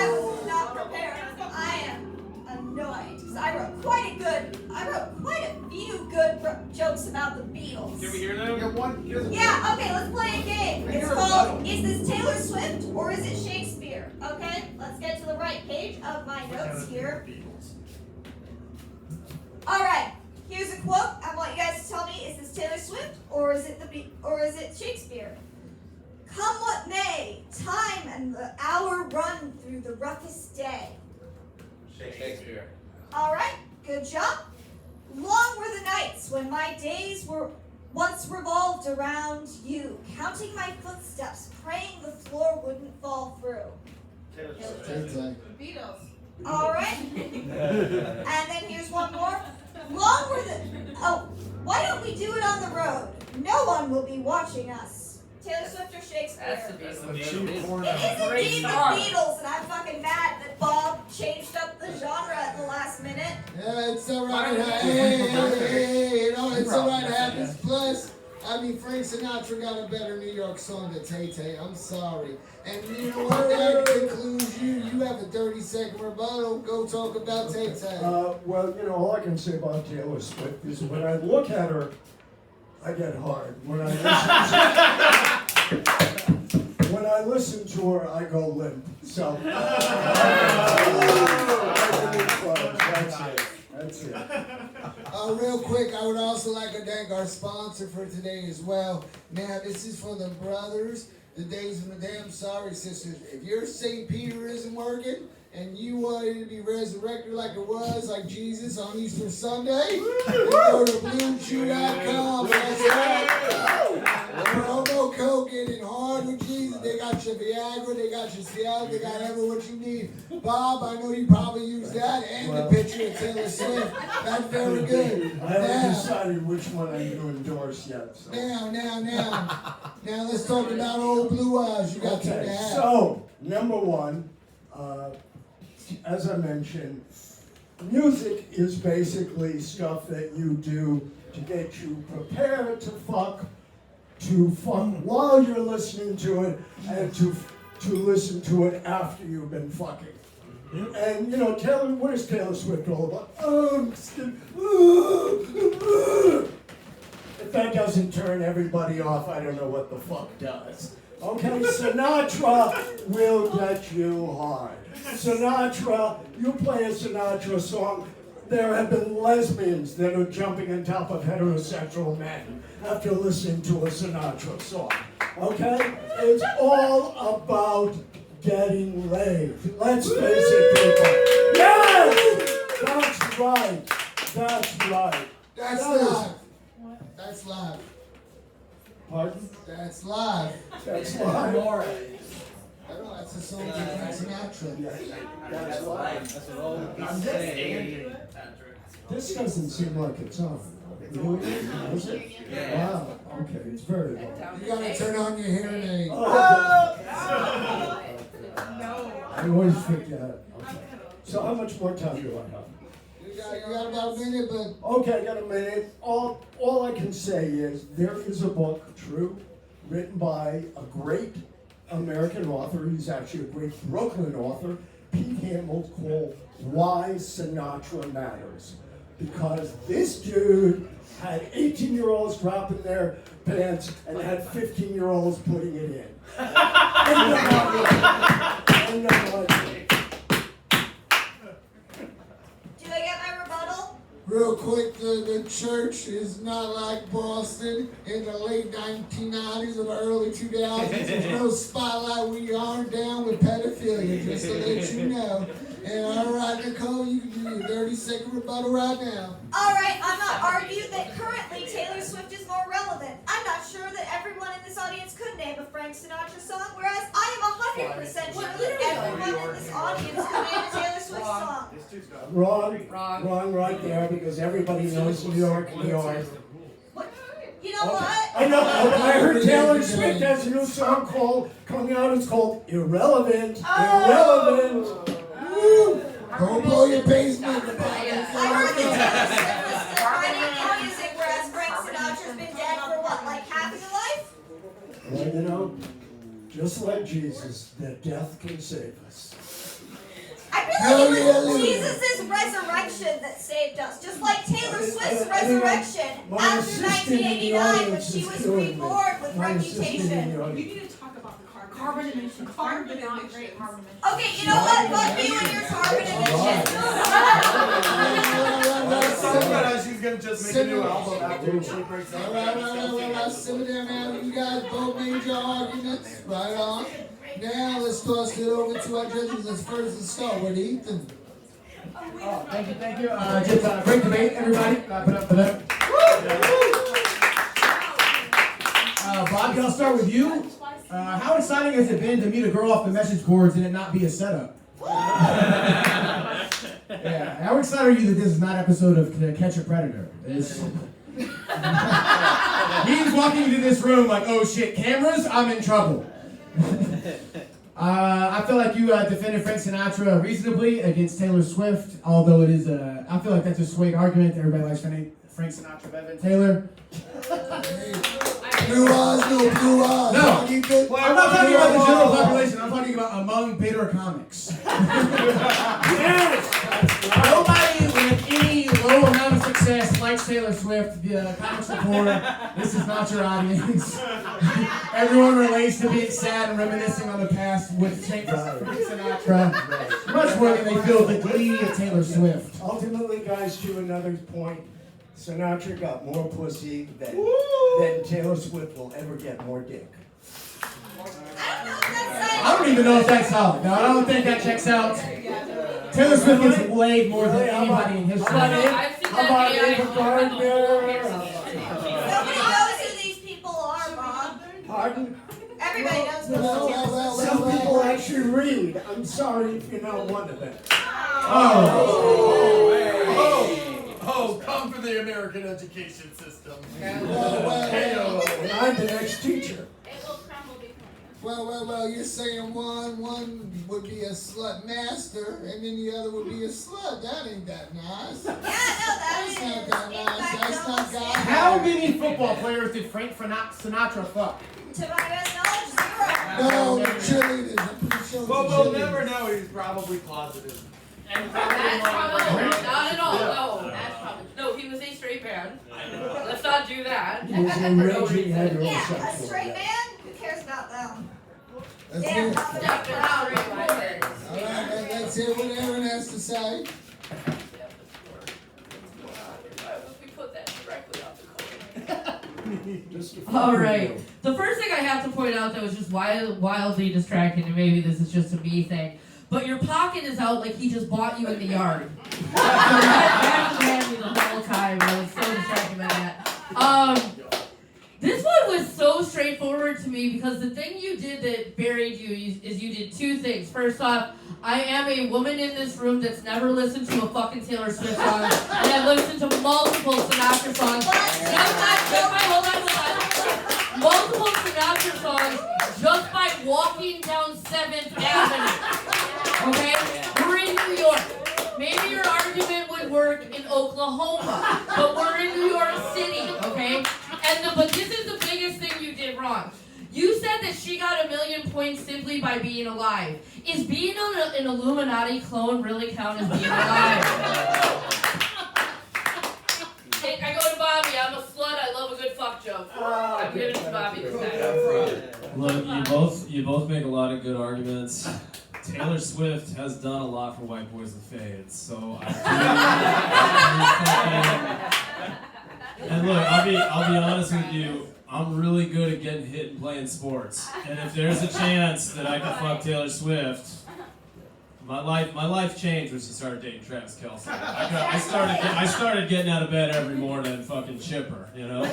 was not prepared. I am annoyed. 'Cause I wrote quite a few good jokes about the Beatles. Can we hear them? Yeah, okay, let's play a game. It's called, is this Taylor Swift or is it Shakespeare? Okay, let's get to the right page of my notes here. Alright, here's a quote. I want you guys to tell me, is this Taylor Swift or is it Shakespeare? Come what may, time and the hour run through the roughest day. Shakespeare. Alright, good job. Long were the nights when my days were once revolved around you, counting my footsteps, praying the floor wouldn't fall through. Beatles. Alright. And then here's one more. Why don't we do it on the road? No one will be watching us. Taylor Swift or Shakespeare? That's the It is Beatles. indeed the Beatles, and I'm fucking mad that Bob changed up the genre at the last minute. Yeah, it's alright. Hey, it's alright. It happens. Plus, Frank Sinatra got a better New York song than Tay-Tay. I'm sorry. And you know what? That concludes you. You have a 30-second rebuttal. Go talk about Tay-Tay. Well, all I can say about Taylor Swift is when I look at her, I get hard. When I listen to her, I go limp. So that's it. Real quick, I would also like to thank our sponsor for today as well. Now, this is for the brothers, the Days of the Damn Sorry Sisters. If your St. Peter isn't working, and you wanted to be resurrected like it was, like Jesus on Easter Sunday, you go to BlueChew.com. That's right. Promo code Getting Hard with Jesus. They got your Viagra, they got your Cialis, they got every what you need. Bob, I know you probably use that, and the picture of Taylor Swift. That's very good. I haven't decided which one I'm going to endorse yet. So. Now let's talk about old Blue Eyes. You got to Okay, have. so number one, as I mentioned, music is basically stuff that you do to get you prepared to fuck while you're listening to it, and to listen to it after you've been fucking. And Taylor, what is Taylor Swift all about? If that doesn't turn everybody off, I don't know what the fuck does. Okay, Sinatra will get you hard. Sinatra, you play a Sinatra song, there have been lesbians that are jumping on top of heterosexual men after listening to a Sinatra song. Okay? It's all about getting laid. Let's face it, people. Yes! That's right. That's right. That's live. That's live. Pardon? That's live. That's live. I know, that's a song from Frank Sinatra. That's live. That's what all I'm saying. This doesn't seem like it's on. Really? Is it? Wow. Okay, it's very low. You gotta turn on your hearing aid. Oh, I always forget. Okay. So how much more time do I have? You got about a minute, but Okay, I got a minute. All I can say is there is a book, true, written by a great American author. He's actually a great Brooklyn author, Pete Hamill, called Why Sinatra Matters. Because this dude had 18-year-olds dropping their pants and had 15-year-olds putting it in. End of Do I get my rebuttal? Real quick, the church is not like Boston in the late 1990s or the early 2000s. There's no spotlight. We aren't down with pedophilia, just to let you know. And all right, Nicole, you can do your 30-second rebuttal right now. All right, I'm not arguing that currently Taylor Swift is more relevant. I'm not sure that everyone in this audience could name a Frank Sinatra song, whereas I am 100% sure that everyone in this audience could name a Taylor Swift song. Wrong right there, because everybody knows New York, New York. You know what? I know. I heard Taylor Swift has a new song coming out. It's called Irrelevant. Irrelevant. Don't blow your basement. I heard that Taylor Swift was still writing new music, whereas Frank Sinatra's been dead for what, like half his life? Well, you know, just like Jesus, that death can save us. I feel like it was Jesus' resurrection that saved us, just like Taylor Swift's resurrection after 1989 when she was reborn with Reputation. You need to talk about the carbon emissions. Carbon emissions. Okay, you know what? Fuck you and your carbon emissions. She's gonna just make a new album after she breaks up. All right, simmer down now. You guys both made your arguments. Right on. Now let's toss it over to our judges. Let's first start with Ethan. Oh, thank you. Just a great debate, everybody. Clap it up for them. Bobby, I'll start with you. How exciting has it been to meet a girl off the message boards and it not be a setup? Yeah. How excited are you that this is not an episode of Catch a Predator? He's walking into this room like, oh shit, cameras? I'm in trouble. I feel like you defended Frank Sinatra reasonably against Taylor Swift, although it is I feel like that's a swayed argument. Everybody likes Frank Sinatra better than Taylor. Blue eyes, no blue eyes. No, I'm not talking about the general population. I'm talking about among bitter comics. Yes! Nobody with any low amount of success likes Taylor Swift. The comics report, this is not your audience. Everyone relates to being sad and reminiscing on the past with Frank Sinatra. Much more than they feel the glee of Taylor Swift. Ultimately, guys, to another point, Sinatra got more pussy than Taylor Swift will ever get more dick. I don't even know if that's solid. No, I don't think that checks out. Taylor Swift gets laid more than anybody in history. How about Ava Gardner? Nobody knows who these people are, Bob. Pardon? Everybody knows who those people Some people actually read. I'm sorry if you're not one of them. Oh, come for the American education system. And I'm the next teacher. Well, you're saying one would be a slut master, and then the other would be a slut. That ain't that nice. Yeah, no, That's not that nice. That's not God. How many football players did Frank Sinatra fuck? To my best knowledge, 0. No, the cheerleaders. I'm pretty sure Well, the we'll cheerleaders. never know. He's probably closeted. That's probably not at all. No, that's probably no. He was a straight man. Let's not do that. He was a raging Yeah, a heterosexual. straight man? Who cares about them? Let's Damn, hear it. not the Step it out, right? All right, let's hear what Aaron has to say. We put that directly off the code. All right. The first thing I have to point out that was just wildly distracting, and maybe this is just a me thing, but your pocket is out like he just bought you in the yard. That had me the whole time. I was so distracted by that. This one was so straightforward to me because the thing you did that buried you is you did two things. First off, I am a woman in this room that's never listened to a fucking Taylor Swift song, and I've listened to multiple Sinatra songs. Hold on. Multiple Sinatra songs just by walking down 7th Avenue. Okay? We're in New York. Maybe your argument would work in Oklahoma, but we're in New York City, okay? But this is the biggest thing you did wrong. You said that she got 1,000,000 points simply by being alive. Is being an Illuminati clone really count as being alive? Hey, I go to Bobby. I'm a slut. I love a good fuck joke. I'm giving it to Bobby this time. Look, you both make a lot of good arguments. Taylor Swift has done a lot for white boys with fades, so I do. And look, I'll be honest with you. I'm really good at getting hit and playing sports, and if there's a chance that I can fuck Taylor Swift, my life changed when she started dating Travis Kelce. I started getting out of bed every morning and fucking chipper, you know.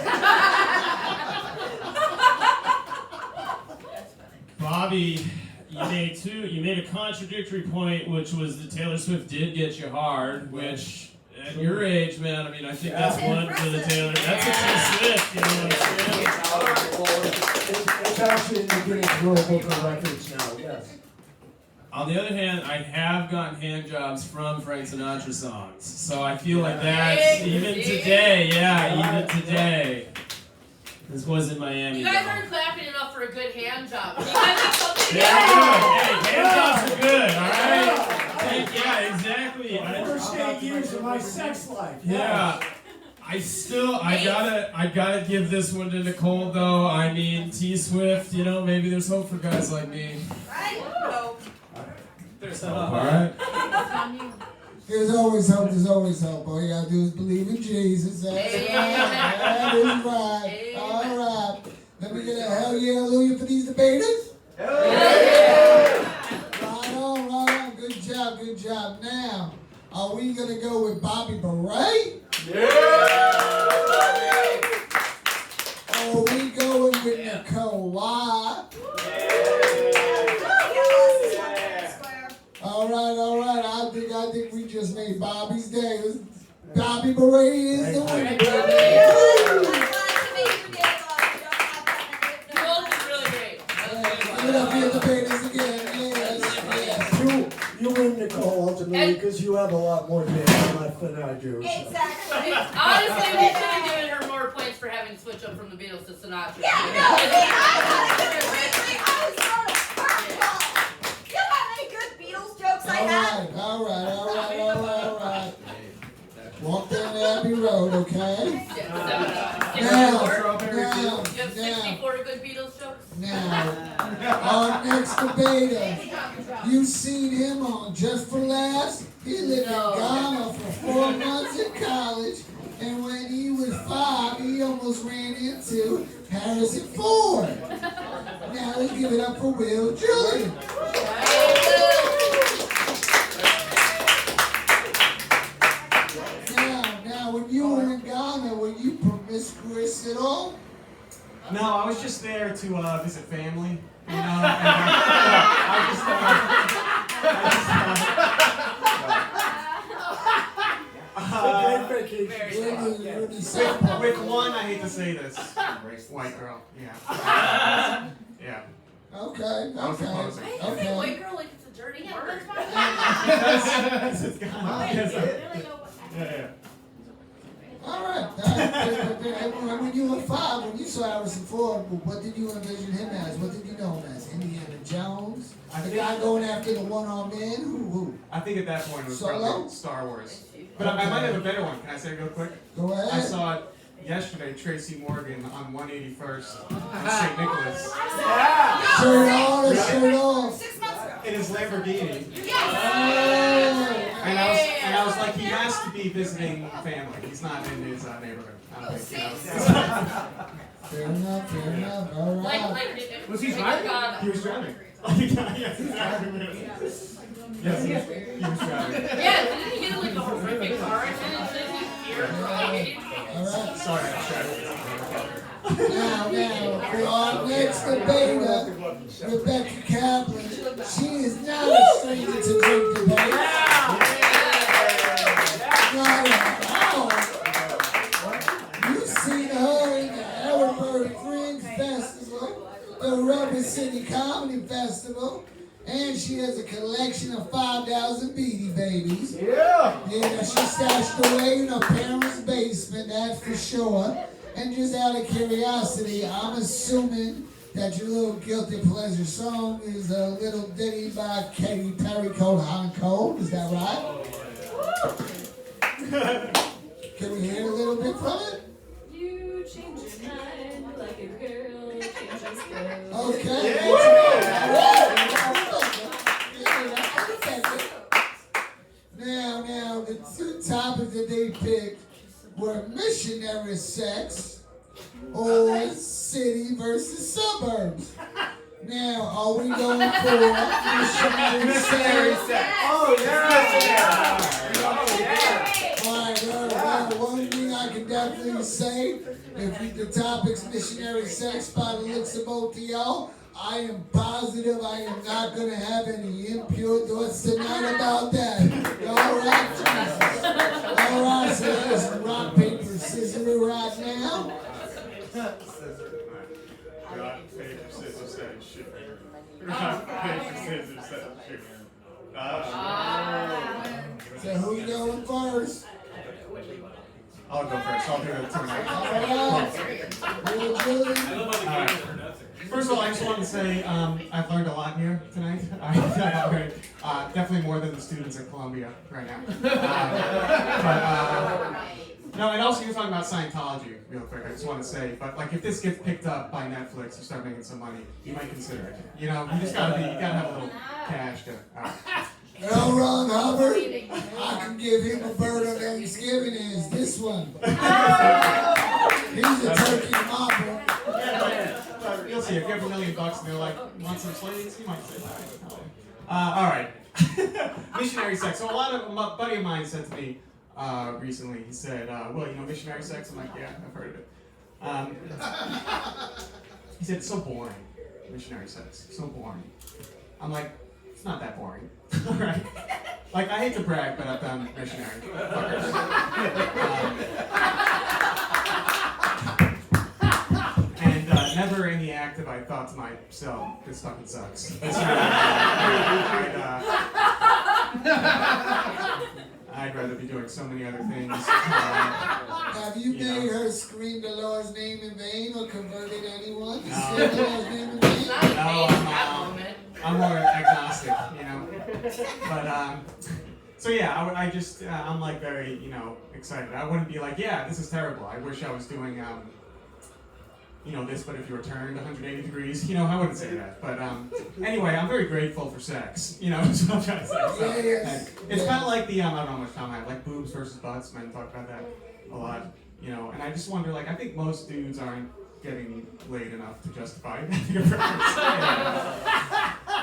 Bobby, you made a contradictory point, which was that Taylor Swift did get you hard, which at your age, man, I mean, I think that's one for the Taylor. That's a Taylor Swift, you know what I'm saying? It's actually in the Guinness World Book of Records now, yes. On the other hand, I have gotten hand jobs from Frank Sinatra songs, so I feel like that's even today. This was in Miami. You guys aren't clapping enough for a good hand job. You guys have something Hey, hand jobs are good, alright? Yeah, exactly. First 8 years of my sex life. Yeah. I gotta give this one to Nicole though. I mean, T Swift, you know, maybe there's hope for guys like me. Right? There's hope, alright? There's always hope, there's always hope. All you gotta do is believe in Jesus. That's right. That is right. All right. Let me get a hell yeah, hallelujah for these debaters. Hell yeah! Right on. Good job. Now, are we gonna go with Bobby Beret? Or are we going with Nicole Watt? All right. I think we just made Bobby's day. Bobby Beret is the winner. You both did really great. Give it up for your debaters again. Yes. You win, Nicole, ultimately, because you have a lot more data left than I do. So. Exactly. Honestly, we should have given her more points for having switched up from the Beatles to Sinatra. Yeah, no, I was on a curveball. You know how many good Beatles jokes I had? All right. Walk down Abbey Road, okay? Now, You have 64 good Beatles jokes? Now, our next debater, you've seen him on Just for Laughs. He lived in Ghana for 4 months in college, and when he was 5, he almost ran into Harrison Ford. Now let's give it up for Will Julian. Now, when you were in Ghana, were you promiscuous at all? No, I was just there to visit family. You know, and, with one, I hate to say this, white girl. Yeah. Yeah. Okay. Why do you say white girl like it's a dirty word? Because it's Ghana. Yeah. All right. When you were 5, when you saw Harrison Ford, what did you envision him as? What did you know him as? Indiana Jones? The guy going after the one-armed man? Who? I think at that point it was Solo? probably Star Wars. But I might have a better one. Can I say it real quick? Go ahead. I saw it yesterday, Tracy Morgan on 181st in St. Nicholas. Shirt on or shirt off? 6 months ago. In his Lamborghini. Yes. And I was like, he has to be visiting family. He's not in his neighborhood. I don't think, you know. Fair enough. All right. Was he driving? He was driving. Yes, he was driving. Yes, he was driving. Yeah, didn't he get like a horrific car accident? Didn't he fear All right. Sorry, I'm driving. Now, for our next debater, Rebecca Kaplan. She is not a stranger to drink debate. Not at all. You've seen her in the Harrisburg Fringe Festival, the Rubber City Comedy Festival, and she has a collection of 5,000 Beanie Babies. Yeah, she stashed away in her parents' basement, that's for sure. And just out of curiosity, I'm assuming that your little guilty pleasure song is a little ditty by Katy Perry called Hot and Cold. Is that right? Can we hear a little bit from it? You change your mind like a girl changes clothes. Okay. that they picked were missionary sex or city versus suburbs. Now, are we going for missionary sex? Oh, yeah. Alright, well, one thing I can definitely say, if the topic's missionary sex by the looks of both of y'all, I am positive I am not going to have any impure thoughts tonight about that. Alright, Jesus. Alright, so there's rock, paper, scissors right now. Rock, paper, scissors, and shoot. Rock, paper, scissors, and shoot. So who's going first? I'll go first. I'll do it tonight. Alright. First of all, I just wanted to say I've learned a lot here tonight. I've learned definitely more than the students at Columbia right now. No, and also you're talking about Scientology real quick. I just want to say, but like if this gets picked up by Netflix, you start making some money, you might consider it. You know, you gotta have a little cash to. L. Ron Hubbard, I can give him a bird on Thanksgiving is this one. He's a turkey mopper. Yeah, you'll see. If you have $1 million and they're like, want some slaves? You might say, all right. Missionary sex. So a buddy of mine said to me recently, he said, well, you know missionary sex? I'm like, yeah, I've heard of it. He said, it's so boring, missionary sex. So boring. I'm like, it's not that boring. All right. Like, I hate to brag, but I've done missionary fuckers. Never in the act have I thought to myself, this fucking sucks. I'd rather be doing so many other things. Have you made her scream the Lord's name in vain or converted anyone to say the Lord's name in vain? No, I'm more agnostic, you know. But so yeah, I just I'm like very excited. I wouldn't be like, yeah, this is terrible. I wish I was doing this, but if you were turned 180 degrees, I wouldn't say that. But anyway, I'm very grateful for sex, is what I'm trying to say. So, it's kind of like the, I don't know how much time I have, like boobs versus butts. Men talk about that a lot, and I just wonder, like, I think most dudes aren't getting laid enough to justify having a preference.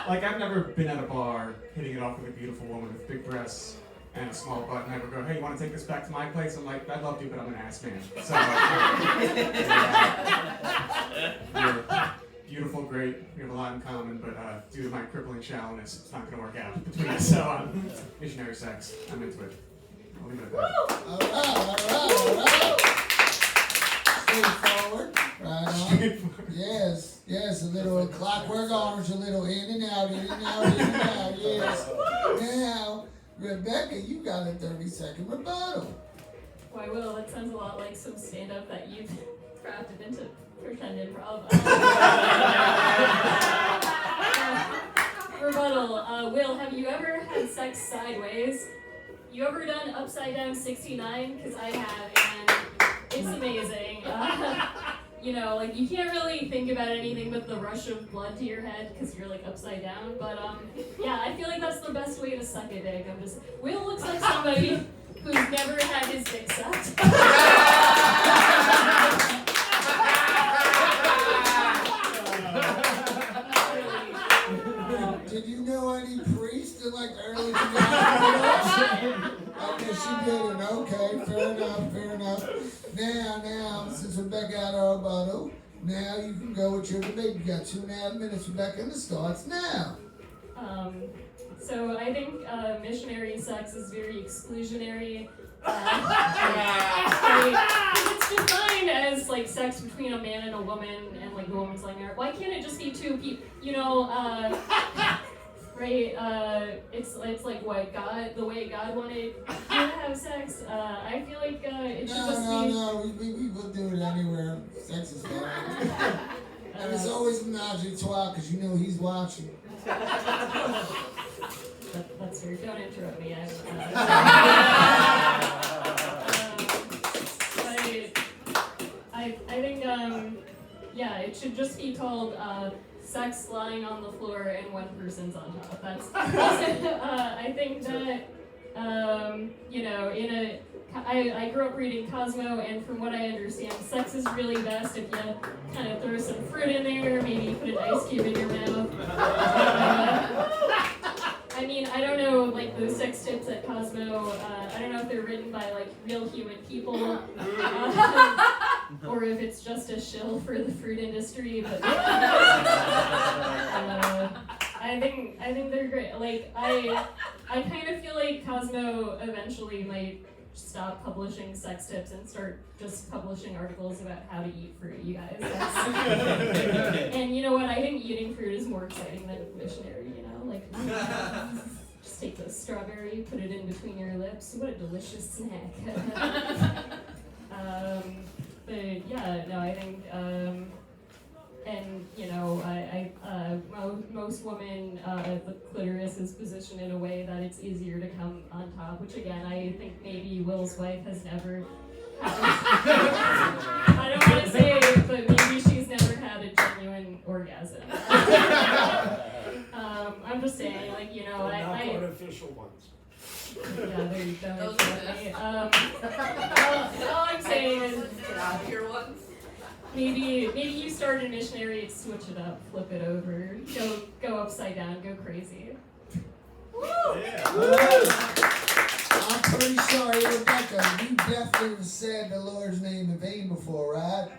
Like, I've never been at a bar hitting it off with a beautiful woman with big breasts and a small butt, and I would go, hey, you want to take this back to my place? I'm like, I'd love to, but I'm an ass man. So, you're beautiful, great, we have a lot in common, but due to my crippling shallowness, it's not going to work out between us. So, missionary sex, I'm into it. I'll leave it at that. All right. Straightforward. Right on. Yes, a little clockwork orange, a little in and out, yes. Now, Rebecca, you got a 30-second rebuttal. Why, Will, that sounds a lot like some stand-up that you've crafted into pretend improv. Rebuttal. Will, have you ever had sex sideways? You ever done upside down 69? Because I have, and it's amazing. Like you can't really think about anything but the rush of blood to your head because you're like upside down. But yeah, I feel like that's the best way to suck a dick. Will looks like somebody who's never had his dick sucked. Did you know any priests in like the early 2000s? Okay, she didn't. Okay, fair enough. Now, since Rebecca got our rebuttal, now you can go with your debate. You got 2.5 minutes, Rebecca, and it starts now. So I think missionary sex is very exclusionary. It's defined as like sex between a man and a woman, and like the woman's like, why can't it just be two people? Right? It's like what God, the way God wanted you to have sex. I feel like it should just be. No. We will do it anywhere. Sex is fine. And it's always menage a trois because you know he's watching. That's fair. Don't interrupt me. I think it should just be called sex lying on the floor and one person's on top. That's I think that You know, I grew up reading Cosmo, and from what I understand, sex is really best if you kind of throw some fruit in there, maybe put an ice cube in your mouth. I mean, I don't know, like, those sex tips at Cosmo, I don't know if they're written by, like, real human people, or if it's just a shill for the fruit industry, but I think they're great. Like, I kind of feel like Cosmo eventually might stop publishing sex tips and start just publishing articles about how to eat fruit, you guys. And you know what? I think eating fruit is more exciting than missionary, you know? Like, just take the strawberry, put it in between your lips. What a delicious snack. But yeah, no, I think, and you know, most women, the clitoris is positioned in a way that it's easier to come on top, which again, I think maybe Will's wife has never I don't want to say it, but maybe she's never had a genuine orgasm. I'm just saying, like, you know, Not artificial ones. Yeah, there you go. All I'm saying is, maybe you start a missionary, switch it up, flip it over, go upside down, go crazy. I'm pretty sorry, Rebecca, you definitely said the Lord's name in vain before, right?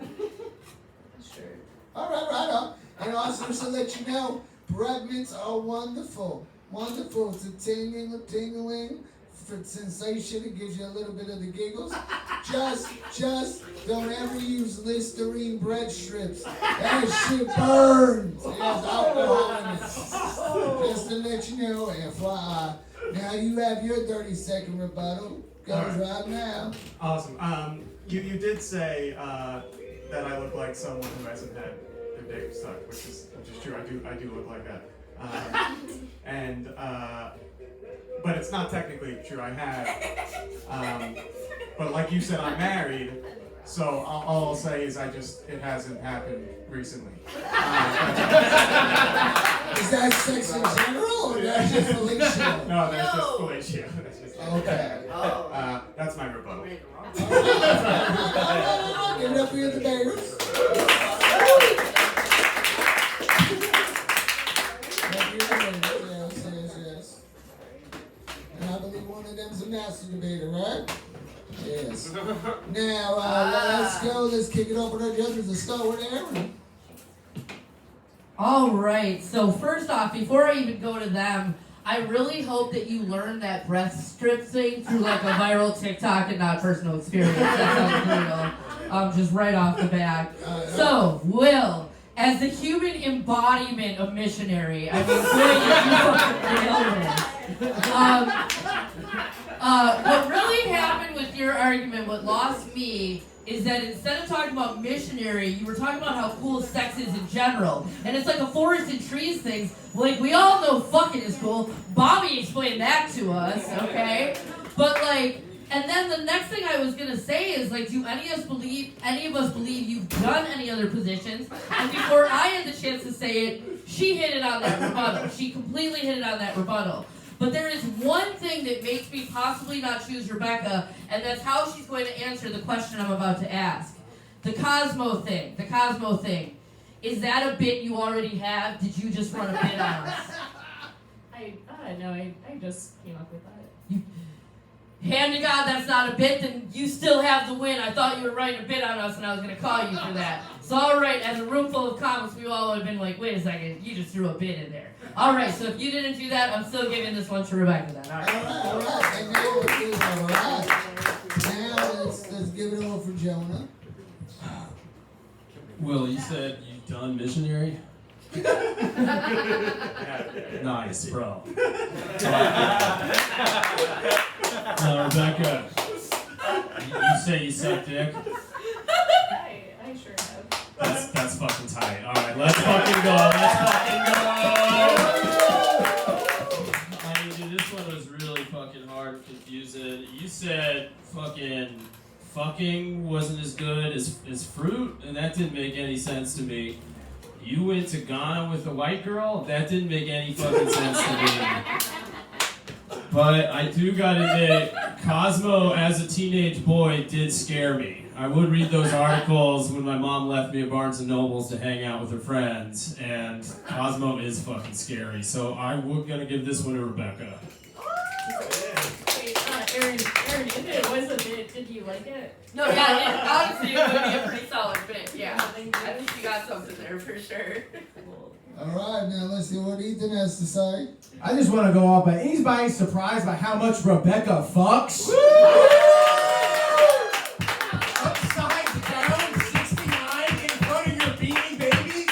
Sure. All right, right on. And also, just to let you know, bread mints are wonderful. Wonderful. It's a tingling sensation. It gives you a little bit of the giggles. Just don't ever use Listerine bread strips. That shit burns. It has alcohol in it. Just to let you know, FYI. Now you have your 30-second rebuttal. Goes right now. Awesome. You did say that I look like someone who hasn't had their dick sucked, which is true. I do look like that. But it's not technically true. I have. But like you said, I'm married. So all I'll say is it hasn't happened recently. Is that sex in general, or that's just fellatio? No, that's just fellatio. Okay. That's my rebuttal. Give it up for your debaters. Yes. And I believe one of them's a master debater, right? Yes. Now, let's go. Let's kick it over to our judges and start with Aaron. All right. So first off, before I even go to them, I really hope that you learned that breath strip thing through like a viral TikTok and not personal experience. That sounds brutal. Just right off the bat. So, Will, as the human embodiment of missionary, I mean, boy, you fucking nailed it. What really happened with your argument, what lost me, is that instead of talking about missionary, you were talking about how cool sex is in general. And it's like a forest and trees thing. Like, we all know fucking is cool. Bobby explained that to us, okay? But like, and then the next thing I was gonna say is, like, do any of us believe you've done any other positions? And before I had the chance to say it, she hit it on that rebuttal. She completely hit it on that rebuttal. But there is one thing that makes me possibly not choose Rebecca, and that's how she's going to answer the question I'm about to ask. The Cosmo thing. Is that a bit you already have? Did you just run a bit on us? No, I just came up with that. Hand to God, that's not a bit, then you still have the win. I thought you were writing a bit on us, and I was going to call you for that. So, all right, as a room full of comics, we all would have been like, wait a second, you just threw a bit in there. All right, so if you didn't do that, I'm still giving this one to Rebecca then. All right. All right. Now let's give it over for Jonah. Will, you said you've done missionary? Nice, bro. Rebecca, you say you suck dick? I sure have. That's fucking tight. All right, let's fucking go. I mean, dude, this one was really fucking hard and confusing. You said fucking wasn't as good as fruit, and that didn't make any sense to me. You went to Ghana with a white girl? That didn't make any fucking sense to me. But I do gotta admit, Cosmo as a teenage boy did scare me. I would read those articles when my mom left me at Barnes & Noble's to hang out with her friends, and Cosmo is fucking scary. So I'm gonna give this one to Rebecca. Aaron, if it was a bit, did you like it? No, yeah, honestly, it would be a pretty solid bit. Yeah, I think you got something there for sure. All right, now let's see what Ethan has to say. I just want to go off by anybody surprised by how much Rebecca fucks? Upside down, 69 in front of your beanie babies? In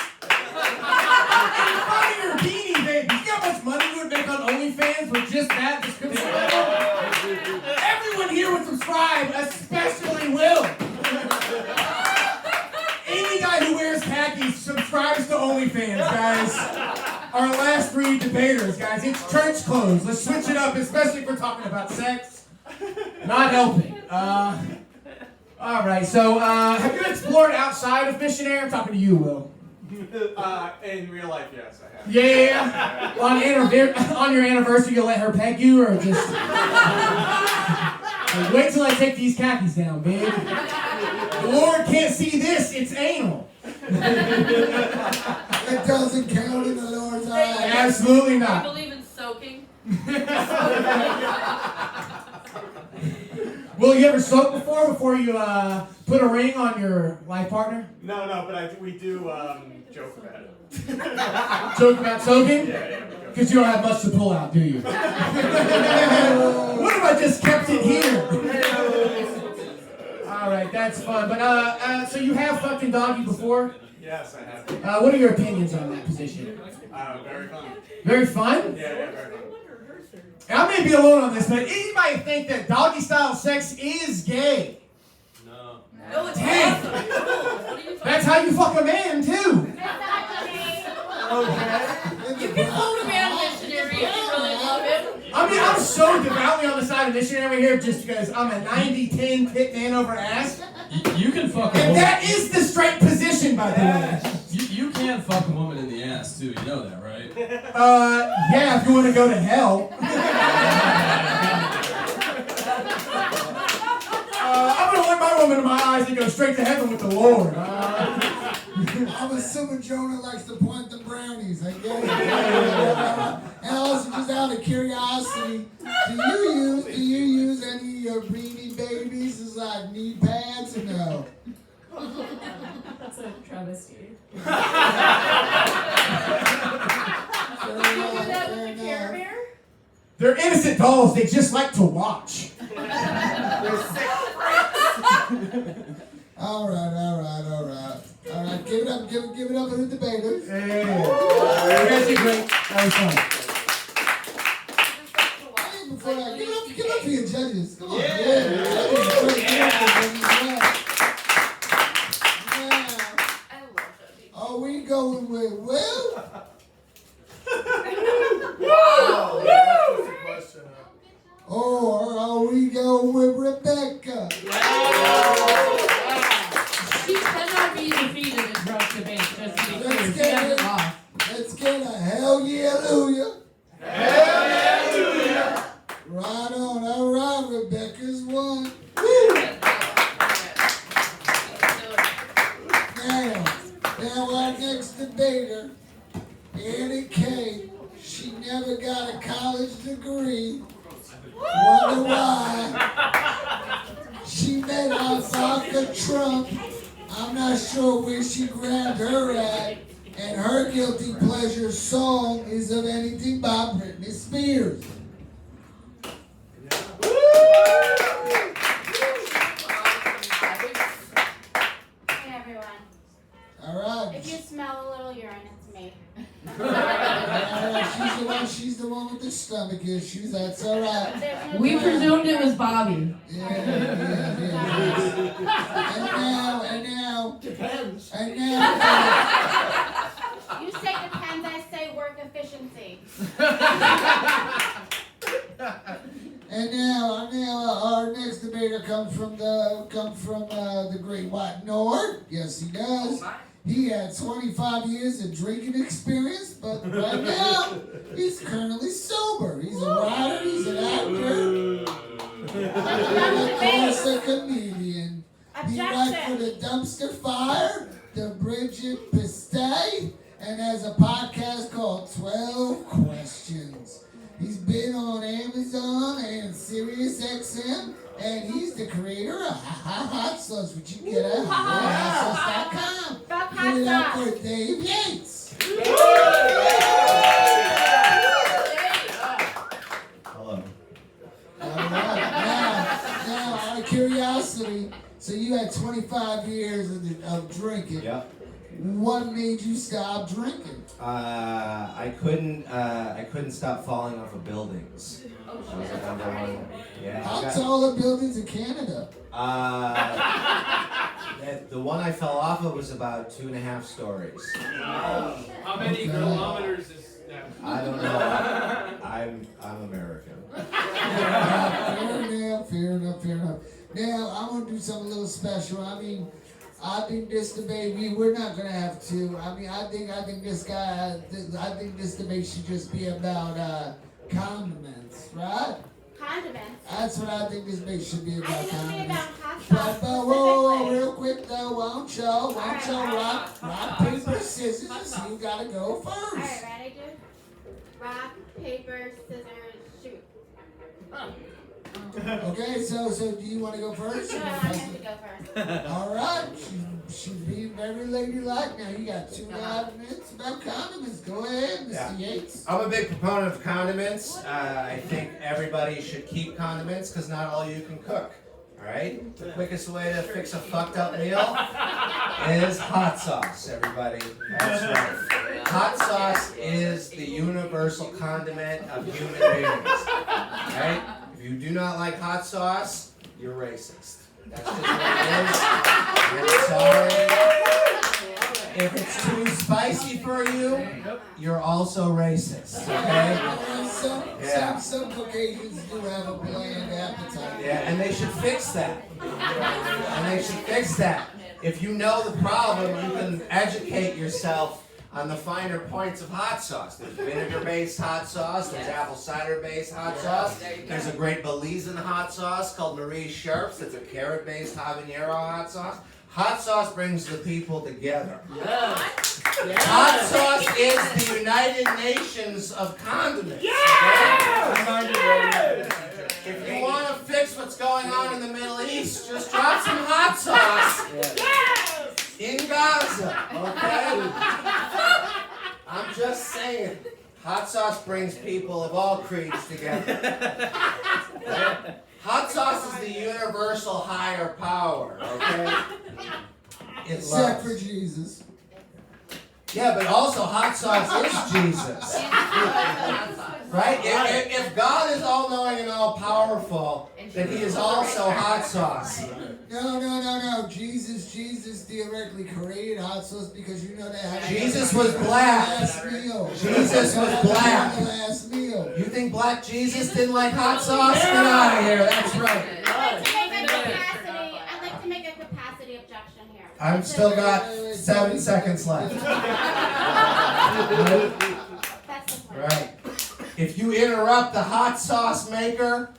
front of your beanie babies? You know how much money you would make on OnlyFans with just that description? Everyone here would subscribe, especially Will. Any guy who wears khakis subscribes to OnlyFans, guys. Our last 3 debaters, guys. It's church clothes. Let's switch it up, especially if we're talking about sex. Not helping. All right, so have you explored outside of missionary? I'm talking to you, Will. In real life, yes, I have. Yeah. On your anniversary, you'll let her peg you, or just like, wait till I take these khakis down, babe. The Lord can't see this. It's anal. It doesn't count in the Lord's eyes. Absolutely I not. believe in soaking. Will you ever soak before you put a ring on your life partner? No, but we do joke about it. Joke about soaking? Yeah. Because you don't have much to pull out, do you? What if I just kept it here? All right, that's fun. But so you have fucking doggy before? Yes, I have. What are your opinions on that position? Very fun. Very fun? Yeah, very fun. I may be alone on this, but anybody think that doggy style sex is gay? No. No, it's Damn. awesome. What are you talking That's how you fuck a man too. Okay. You can hold a man missionary if you really love him. I mean, I'm so devoutly on the side of missionary here just because I'm a 90-10 pit man over ass. You can fuck a And woman. that is the straight position, by the way. You can fuck a woman in the ass too. You know that, right? Yeah, if you want to go to hell. I'm going to look my woman in my eyes and go straight to heaven with the Lord. I'm assuming Jonah likes to point the brownies. I get it. And also, just out of curiosity, do you use any of your beanie babies as like knee pads or no? That's a travesty. You do that with the Care Bear? They're innocent dolls. They just like to watch. All right. Give it up for the debaters. Yeah. You guys did great. That was fun. Give it up for your judges. Come on. Yeah. I love Jody. Are we going with Will? Wow. That's a question. Or are we going with Rebecca? She cannot be defeated in drunk debate, just to be clear. Let's She get hasn't it. lost. Let's get a hell yeah, hallelujah. Right on. All right, Rebecca's won. Woo! Now our next debater, Annie K. She never got a college degree. Wonder why? She met Ivanka Trump. I'm not sure where she grabbed her at. And her guilty pleasure song is of anything by Britney Spears. Hey everyone. All right. If you smell a little urine, it's me. She's the one with the stomach issues. That's all right. There's no We urine. presumed it was Bobby. Yeah. And now. Depends. And now. You say depends, I say work efficiency. And now our next debater comes from the Great White North. Yes, he does. He had 25 years of drinking experience, but right now, he's currently sober. He's a writer, he's an actor, and of course a comedian. He writes for the Dumpster Fire, the Bridget Pistay, and has a podcast called 12 Questions. He's been on Amazon and SiriusXM, and he's the creator of Hot Sauce, which you can get at hotsauce.com. Give it up for Dave Yates. Hello. All right. Now, out of curiosity, so you had 25 years of drinking. Yep. What made you stop drinking? I couldn't stop falling off of buildings. That was the number one. Yeah. How tall are buildings in Canada? The one I fell off of was about 2.5 stories. How many kilometers is that? I don't know. I'm American. Fair enough. Now, I'm going to do something a little special. I think this debate, we're not going to have to. I think this debate should just be about condiments, right? Condiments. That's what I think this debate should be about, I think it should be condiments. about hot sauce. But whoa, real quick though, why don't y'all rock, paper, scissors, and see who gotta go first. Alright, ready, dude? Rock, paper, scissors, shoot. Okay, so do you want to go first? No, I have to go first. All right, she's being very ladylike. Now you got 2.5 minutes about condiments. Go ahead, Mr. Yates. I'm a big proponent of condiments. I think everybody should keep condiments because not all you can cook. All right? The quickest way to fix a fucked up meal is hot sauce, everybody. That's right. Hot sauce is the universal condiment of human beings. All right? If you do not like hot sauce, you're racist. That's just what it is. I'm sorry. If it's too spicy for you, you're also racist, okay? Some Caucasians do have a bland appetite. Yeah, and they should fix that. If you know the problem, you can educate yourself on the finer points of hot sauce. There's vinegar-based hot sauce, there's apple cider-based hot sauce, there's a great Belizean hot sauce called Marie Sharp's, that's a carrot-based habanero hot sauce. Hot sauce brings the people together. Yes. Hot sauce is the United Nations of condiments. Yes. If you want to fix what's going on in the Middle East, just drop some hot sauce in Gaza, okay? I'm just saying, hot sauce brings people of all creeds together. Hot sauce is the universal higher power, okay? Except for Jesus. Yeah, but also hot sauce is Jesus. Right? If God is all-knowing and all-powerful, then he is also hot sauce. No. Jesus theoretically created hot sauce because you know that. Jesus was black. Jesus was black. The last meal. You think black Jesus didn't like hot sauce? Get out of here. That's right. I'd like to make a capacity objection here. I've still got 7 seconds left. Right. If you interrupt the hot sauce maker,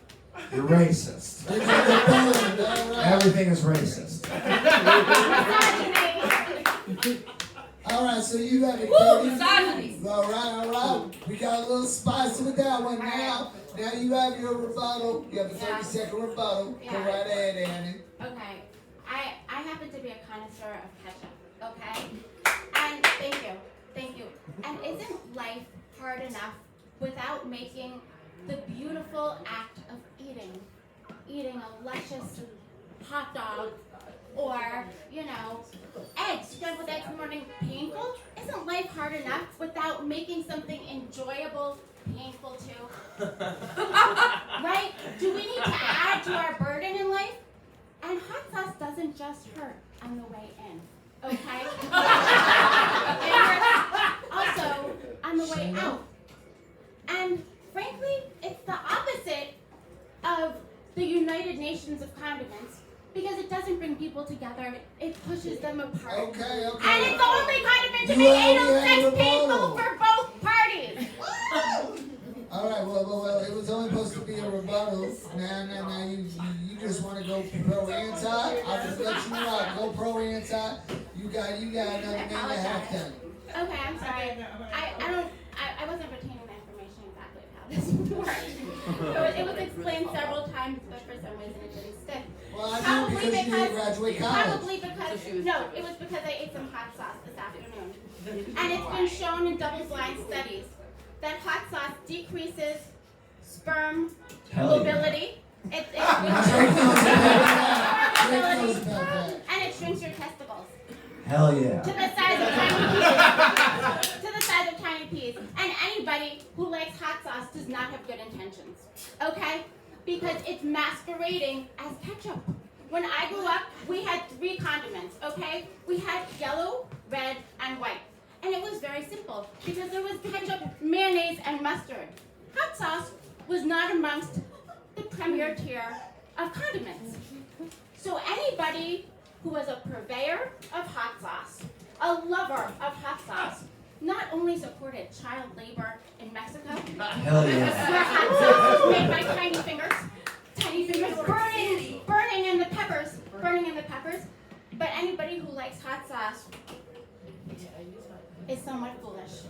you're racist. Everything is racist. All right, so you got it. All right. We got a little spicy with that one now. Now you have your rebuttal. You have a 30-second rebuttal. Go right ahead, Annie. Okay. I happen to be a connoisseur of ketchup, okay? And thank you. And isn't life hard enough without making the beautiful act of eating a luscious hot dog or, eggs, scrambled eggs in the morning, painful? Isn't life hard enough without making something enjoyable painful too? Right? Do we need to add to our burden in life? And hot sauce doesn't just hurt on the way in, okay? It hurts also on the way out. And frankly, it's the opposite of the United Nations of condiments, Because it doesn't bring people together, it pushes them apart. Okay. And it's only condiment to You make already anal had sex a painful rebuttal. for both parties. All right, well, it was only supposed to be a rebuttal. Now, you just want to go pro-anti? I'll just let you rock. Go pro-anti. You got another minute and a half done. Okay, I'm sorry. I wasn't retaining the information exactly of how this works. It was explained several times, but for some reason it didn't stick. Well, I knew because you didn't graduate college. Probably because, no, it was because I ate some hot sauce this afternoon. And it's been shown in double-blind studies that hot sauce decreases sperm mobility. And it shrinks your testicles. Hell yeah. To the size of tiny peas. To the size of tiny peas. And anybody who likes hot sauce does not have good intentions. Okay? Because it's masquerading as ketchup. When I grew up, we had 3 condiments, okay? We had yellow, red, and white. And it was very simple because there was ketchup, mayonnaise, and mustard. Hot sauce was not amongst the premier tier of condiments. So anybody who was a purveyor of hot sauce, a lover of hot sauce, not only supported child labor in Mexico, Hell yeah. where hot sauce was made by tiny fingers, burning in the peppers, but anybody who likes hot sauce is somewhat foolish.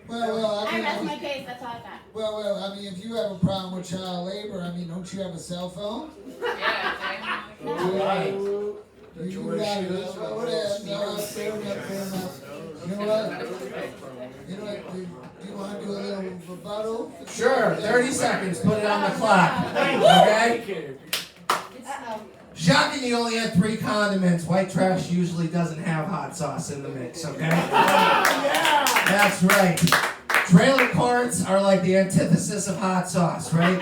Well, I rest my case, that's all I got. Well, I mean, if you have a problem with child labor, I mean, don't you have a cell phone? Yeah, You got it. Whatever. No, fair enough. You know what? Do you want to do a little rebuttal? Sure, 30 seconds, put it on the clock. Okay? Shocking you only had 3 condiments. White trash usually doesn't have hot sauce in the mix, okay? That's right. Trailer courts are like the antithesis of hot sauce, right?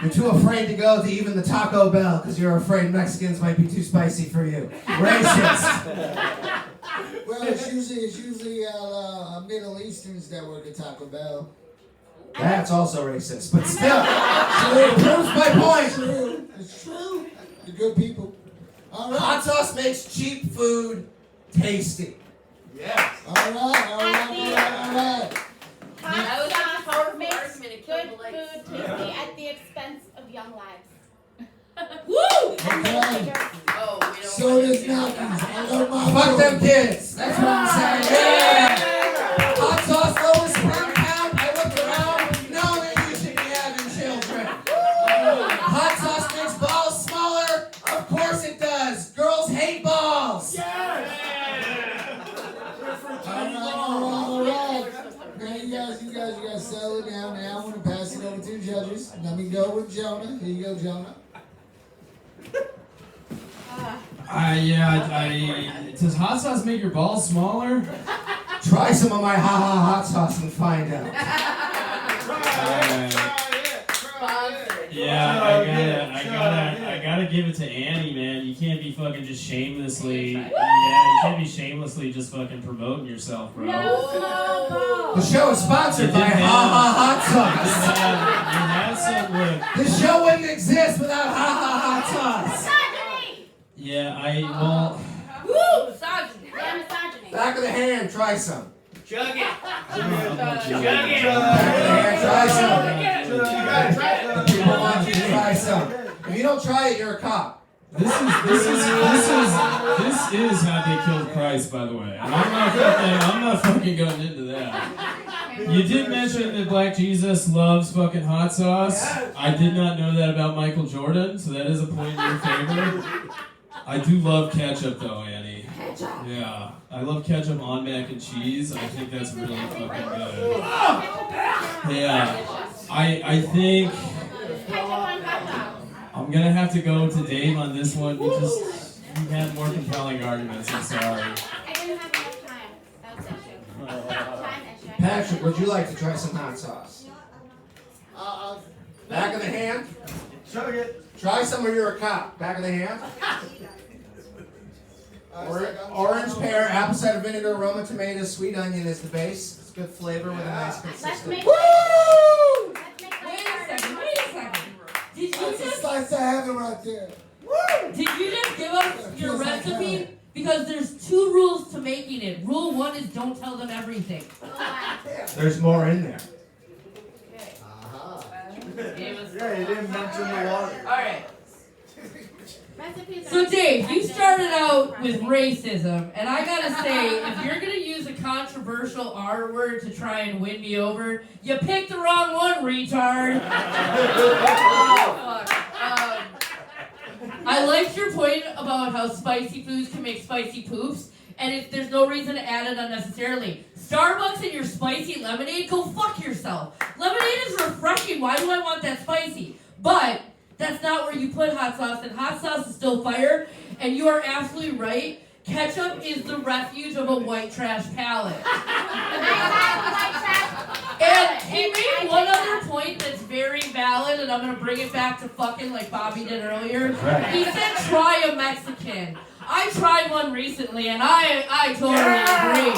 You're too afraid to go to even the Taco Bell because you're afraid Mexicans might be too spicy for you. Racist. Well, it's usually Middle Easterns that work at Taco Bell. That's also racist, but still, it proves my point. It's true. You're good people. All right. Hot sauce makes cheap food tasty. Yes. All right. Hot sauce makes good food tasty at the expense of young lives. Woo! Okay. So does Malcolm's. I love my Fuck them kids. That's what I'm saying. Yeah. Hot sauce lowers sperm count. I looked around. No, that you should be having children. Hot sauce makes balls smaller. Of course it does. Girls hate balls. All right. Now you guys settle it down. Now I want to pass it over to the judges. Let me go with Jonah. Here you go, Jonah. Does hot sauce make your balls smaller? Try some of my hot sauce and find out. Yeah, I gotta give it to Annie, man. You can't be fucking just shamelessly. Yeah, you can't be shamelessly just fucking promoting yourself, bro. No, The show is sponsored by hot sauce. You had some look. The show wouldn't exist without hot sauce. Yeah, well. Woo! Misogyny. Yeah, misogyny. Back of the hand, try some. Chug it. Back of the hand, try some. People want you to try some. If you don't try it, you're a cop. This is how they killed Christ, by the way. And I'm not fucking going into that. You did mention that Black Jesus loves fucking hot sauce. I did not know that about Michael Jordan, so that is a point in your favor. I do love ketchup though, Annie. Yeah, I love ketchup on mac and cheese. I think that's really fucking good. Yeah, I think I'm gonna have to go to Dave on this one because you had more compelling arguments. I'm sorry. I didn't have enough time. That was the issue. Time issue. Patrick, would you like to try some hot sauce? Back of the hand. Chug it. Try some or you're a cop. Back of the hand. Orange pear, apple cider vinegar, Roma tomatoes, sweet onion is the base. It's good flavor with a nice consistency. Wait a second. Did you just slice of heaven right there? Woo! Did you just give us your recipe? Because there's 2 rules to making it. Rule 1 is don't tell them everything. There's more in there. Yeah, you didn't mention the water. Alright. So Dave, you started out with racism, and I gotta say, if you're gonna use a controversial R word to try and win me over, you picked the wrong one, retard. Oh, fuck. I liked your point about how spicy foods can make spicy poops, and if there's no reason to add it unnecessarily. Starbucks and your spicy lemonade, go fuck yourself. Lemonade is refreshing, why do I want that spicy? But that's not where you put hot sauce, and hot sauce is still fire, and you are absolutely right. Ketchup is the refuge of a white trash palate. And he made one other point that's very valid, and I'm going to bring it back to fucking like Bobby did earlier. He said try a Mexican. I tried one recently, and I totally agree.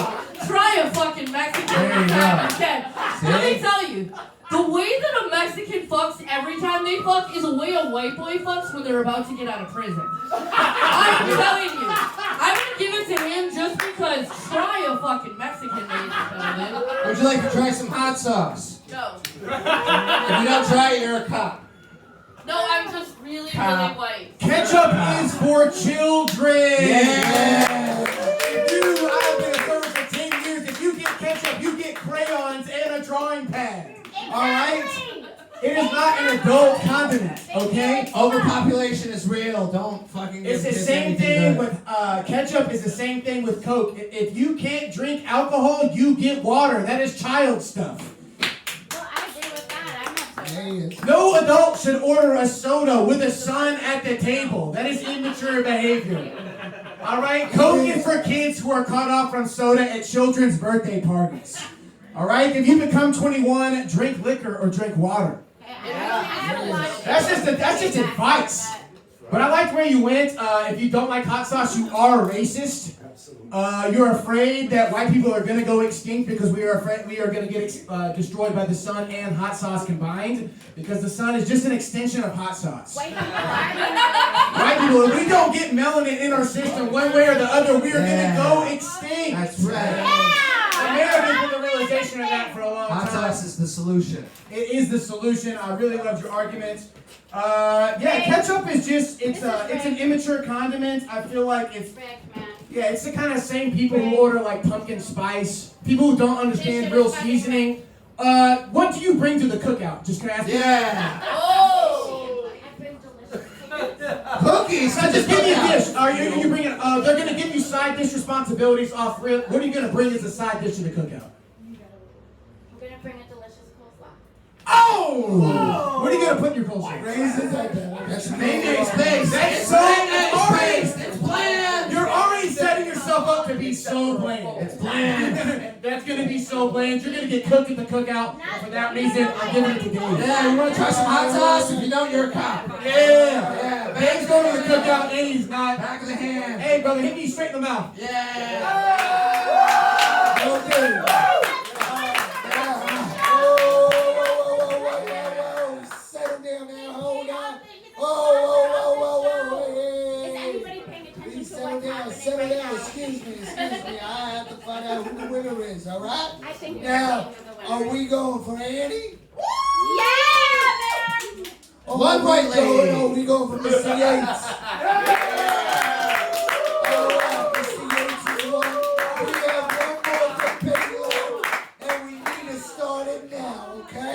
Try a fucking Mexican every time you can. Let me tell you, the way that a Mexican fucks every time they fuck is a way a white boy fucks when they're about to get out of prison. I'm telling you. I'm going to give it to him just because try a fucking Mexican, ladies and gentlemen. Would you like to try some hot sauce? No. If you don't try it, you're a cop. No, I'm just really white. Ketchup is for children. Yeah. I've been a server for 10 years. If you get ketchup, you get crayons and a drawing pad. All right? It is not an adult condiment, okay? Overpopulation is real. Don't fucking. It's the same thing with ketchup. Is the same thing with Coke. If you can't drink alcohol, you get water. That is child stuff. Well, I agree with that. I'm not No adult should order a soda with a son at the table. That is immature behavior. All right? Coke is for kids who are cut off from soda at children's birthday parties. All right? If you become 21, drink liquor or drink water. That's just advice. But I liked where you went. If you don't like hot sauce, you are racist. You're afraid that white people are going to go extinct because we are afraid we are going to get destroyed by the sun and hot sauce combined, because the sun is just an extension of hot sauce. White people, if we don't get melanin in our system one way or the other, we are going to go extinct. That's right. Americans with the realization of that for a long time. Hot sauce is the solution. It is the solution. I really loved your argument. Ketchup is just, it's an immature condiment. I feel like it's the kind of same people who order like pumpkin spice, people who don't understand real seasoning. What do you bring to the cookout? Just gonna ask you. Yeah. Oh! Cookies. So just give me a dish. You bring it? They're gonna give you side dish responsibilities off rip. What are you gonna bring as a side dish to the cookout? I'm gonna bring a delicious coleslaw. Oh! What are you gonna put in your coleslaw? That's mayonnaise base. That's so It's bland. You're already setting yourself up to be so bland. It's bland. That's gonna be so bland. You're gonna get cooked at the cookout. For that reason, I'm giving it to Dave. Yeah, you wanna try some hot sauce? If you don't, you're a cop. Yeah. Dave's going to the cookout and he's not. Back of the hand. Hey, brother, hit me straight in the mouth. Yeah. Okay. Settle down now, hold on. Is anybody paying attention to Settle what's down, happening settle right down. now? Excuse me. I have to find out who the winner is, all right? I think Now, you're are we going for Annie? Yeah, man! One white lady. Are we going for Mr. Yates? All right, Mr. Yates is one. We have one more to pick on, and we need to start it now, okay?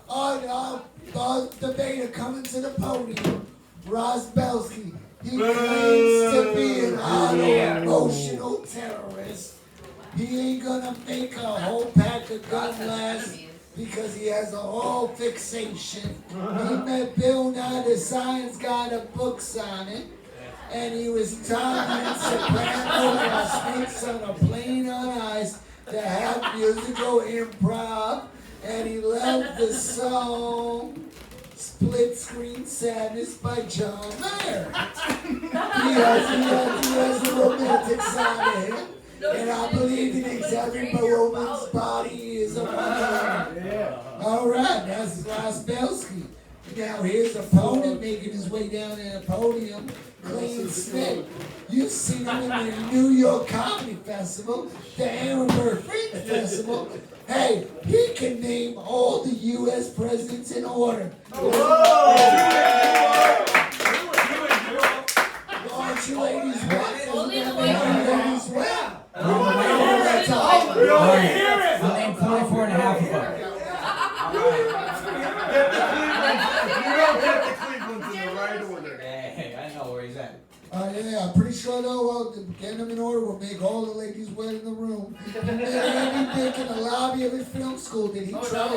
Our debater coming to the podium, Ross Belsky. He claims to be an emotional terrorist. He ain't gonna make a whole pack of gun blasts because he has a whole fixation. He met Bill Nye, the science guy, the book signing, and he was timing Sopranos and Snakes on a Plane on Ice to have musical improv, and he loved the song Split Screen Sadness by John Mayer. He has a romantic side of him, and I believe he thinks every woman's body is a woman. All right, that's Ross Belsky. Now here's opponent making his way down in a podium, clean snake. You've seen him in the New York Comedy Festival, the Hamburg Freak Festival. Hey, he can name all the U.S. presidents in order. Aren't you ladies wet? Only the Ladies wet? I'll name 44 and a half of them. You don't get the Cleveland's in the right order. Hey, I know where he's at. Yeah, I'm pretty sure though, getting them in order will make all the ladies wet in the room. Andy Dick in the lobby of his film school, did he try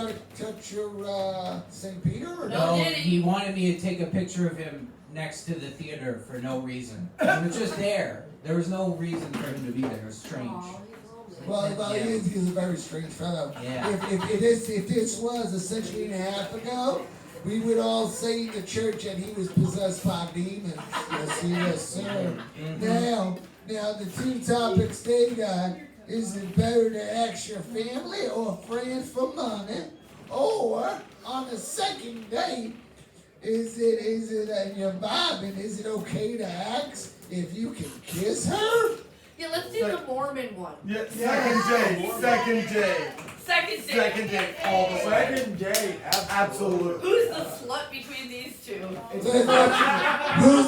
to touch your St. Peter or No, no? did he? He wanted me to take a picture of him next to the theater for no reason. He was just there. There was no reason for him to be there. It was strange. Well, he's a very strange fellow. Yeah. If this was a century and a half ago, we would all say in the church that he was possessed by demons. Yes, sir. Now the two topics they got: is it better to ask your family or friends for money, or on the second date, is it and you're vibing? Is it okay to ask if you can kiss her? Yeah, let's do the Mormon one. Yeah, second day. Second date all the way. Second date, absolutely. Who's the slut between these two? Who's